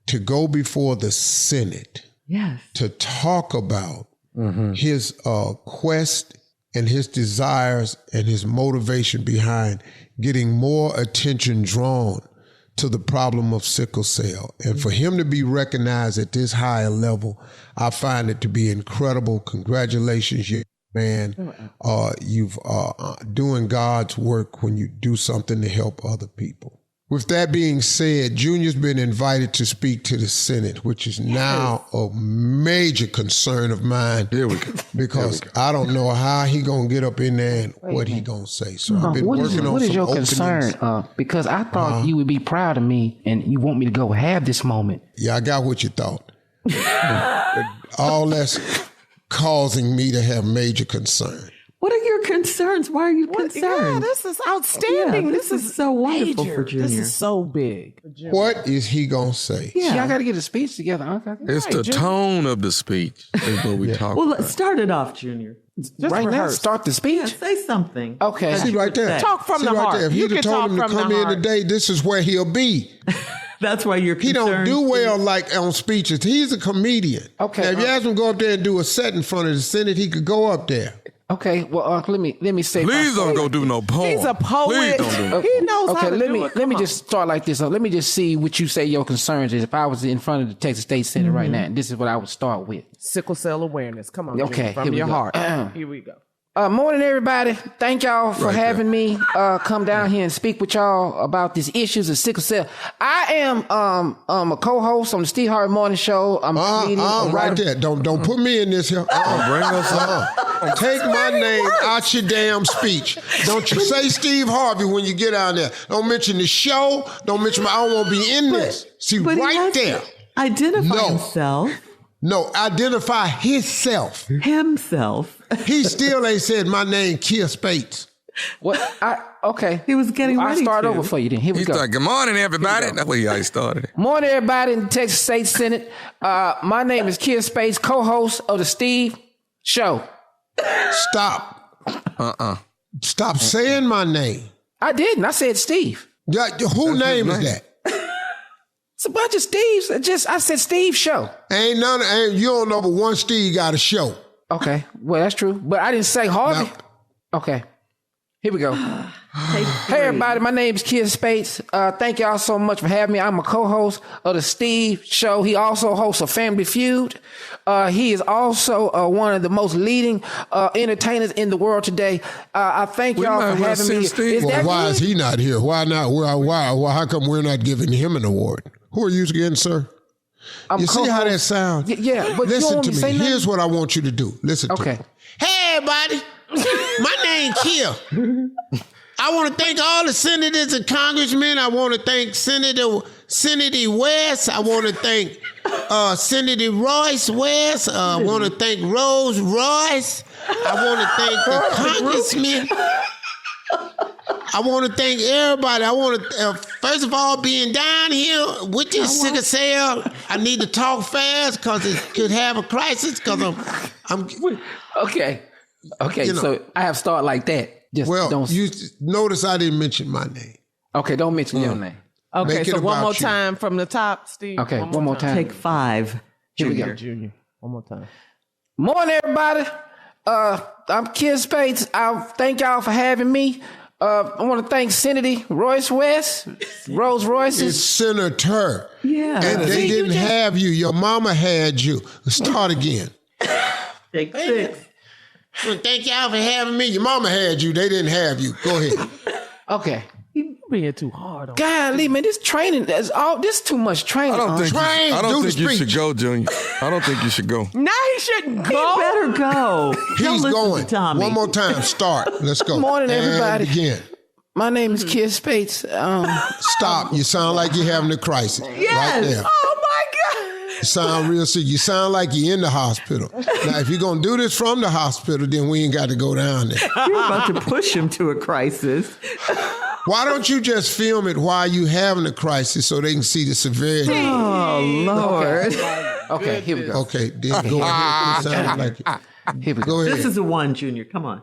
to go before the Senate to talk about his quest and his desires and his motivation behind getting more attention drawn to the problem of sickle cell. And for him to be recognized at this higher level, I find it to be incredible. Congratulations, young man. You've doing God's work when you do something to help other people. With that being said, Junior's been invited to speak to the Senate, which is now a major concern of mine. Here we go. Because I don't know how he gonna get up in there and what he gonna say. So I've been What working on is some your openings. concern? Because I thought you would be proud of me and you want me to go have this moment. Yeah, I got what you thought. All that's causing me to have major concern. What are your concerns? Why are you concerned? Yeah, this is outstanding. Yeah, this is so wonderful major. for Junior. This is so big. What is he gonna say? Yeah, I got to get a speech together. Huh? It's the tone of the speech is what we talk Well, about. let's start it off, Junior. Just Right now, rehearse. start the speech. Yeah, say something. Okay. See right there. Talk from See the right heart. there. If You he'd have can told talk him to from the come in heart. today, this is where he'll be. That's why you're He concerned. don't do well like on speeches. He's a comedian. Okay, Now, if you ask him to go up there and do a set in front of the Senate, he could go up there. Okay. Well, let me say. Please don't go do no poem. He's a poet. Please don't do He knows Okay, how to let do me it. let me Come just start like this. Let me just see what you say your concerns is. If I was in front of the Texas State Senate right now, this is what I would start with. on. Sickle cell awareness. Come on. Okay, Junior, here from we your go. heart. Here we go. Morning, everybody. Thank y'all for having me come down here and speak with y'all about these issues of sickle cell. I am a co-host on the Steve Harvey Morning Show. I'm a comedian. a right writer. there. Don't put me in this here. Bring us up. Take my name out your damn speech. Don't you say Steve Harvey when you get out there. Don't mention the show. Don't mention I don't want to be in this. See, But he right has to there. Identify himself. No, identify himself. Himself. He still ain't said my name, Kia Spates. What? Okay. He was getting I'll ready start to. over for you then. Here we He's go. like, good morning, everybody. That's where he already started it. Morning, everybody in the Texas State Senate. My name is Kia Space, co-host of the Steve Show. Stop. Stop saying my name. I didn't. I said Steve. Yeah, who name is that? It's a bunch of Steves. I said Steve Show. Ain't you don't know but one Steve got a show. Okay. Well, that's true. But I didn't say Harvey. No. Okay. Here we go. Hey, everybody. My name is Kid Spates. Thank y'all so much for having me. I'm a co-host of the Steve Show. He also hosts a Family Feud. He is also one of the most leading entertainers in the world today. I thank y'all for having me. Well, why is he not here? Why not? Why? How come we're not giving him an award? Who are you again, sir? You see how that sounds? Yeah, but listen you to me. Here's what I want you to do. Listen to me. Hey, everybody. My name Kia. I want to thank all the senators and congressmen. I want to thank Senator West. I want to thank Senator Royce West. I want to thank Rose Royce. I want to thank the congressmen. I want to thank everybody. I want to, first of all, being down here with this sickle cell, I need to talk fast because it could have a crisis because I'm Okay. So I have to start like that. You notice I didn't mention my name. Okay, don't mention your name. Okay, so one more time from the top, Steve. Okay, one more time. Take 5. Here we go. Junior. One more time. Morning, everybody. I'm Kid Spates. I thank y'all for having me. I want to thank Senator Royce West, Rose Royce. It's Senator. Yeah. And they didn't have you. Your mama had you. Let's start again. Take 6. Thank y'all for having me. Your mama had you. They didn't have you. Go ahead. Okay. You being too hard on Golly, man, this training is too much training. I don't think you should go, Junior. I don't think you should go. No, he shouldn't go. You better go. He's going. Tommy. One more time. Start. Let's go. Good morning, everybody. And begin. My name is Kid Spates. Stop. You sound like you're having a crisis. Yes. Right there. Oh, my God. You sound real sick. You sound like you're in the hospital. Now, if you're going to do this from the hospital, then we ain't got to go down there. You're about to push him to a crisis. Why don't you just film it while you having a crisis so they can see the severity? Oh, Lord. Okay, here we go. Okay, then go ahead. It sounds like it. Here we go. Go ahead. This is a 1, Junior. Come on.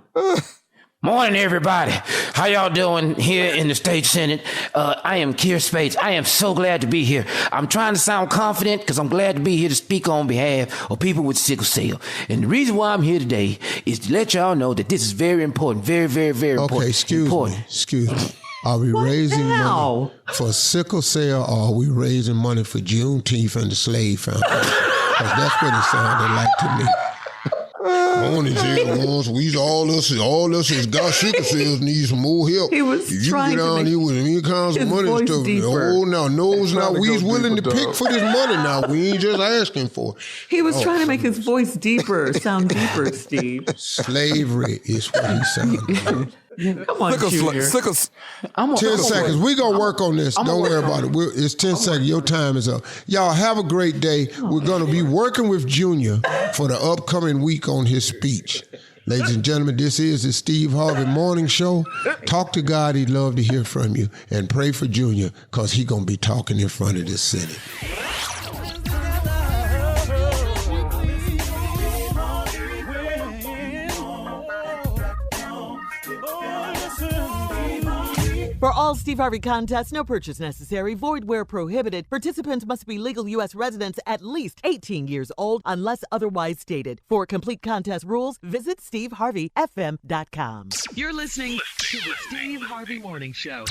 Morning, everybody. How y'all doing here in the state senate? I am Keir Spates. I am so glad to be here. I'm trying to sound confident because I'm glad to be here to speak on behalf of people with sickle cell. And the reason why I'm here today is to let y'all know that this is very important. Very, very, very important. Okay, excuse me. Are we raising money for sickle cell or are we raising money for Juneteenth and the Slave Foundation? Because that's what it sounded like to me. Morning, all us has got sickle cells need some more help. He was if you trying get down to here with any kinds of money and stuff. Deeper. Oh, now, we's willing to pick for this money now. We ain't just asking for it. He was trying to make his voice deeper, sound deeper, Steve. Slavery is what he sounded like. Come on, Junior. 10 seconds. We're going to work on this. Don't worry about it. It's 10 seconds. Your time is up. Y'all have a great day. We're going to be working with Junior for the upcoming week on his speech. Ladies and gentlemen, this is the Steve Harvey Morning Show. Talk to God. He'd love to hear from you. And pray for Junior because he's going to be talking in front of the Senate. For all Steve Harvey contests, no purchase necessary, void where prohibited. Participants must be legal U.S. residents at least 18 years old unless otherwise stated. For complete contest rules, visit SteveHarveyFM.com. You're listening to the Steve Harvey Morning Show.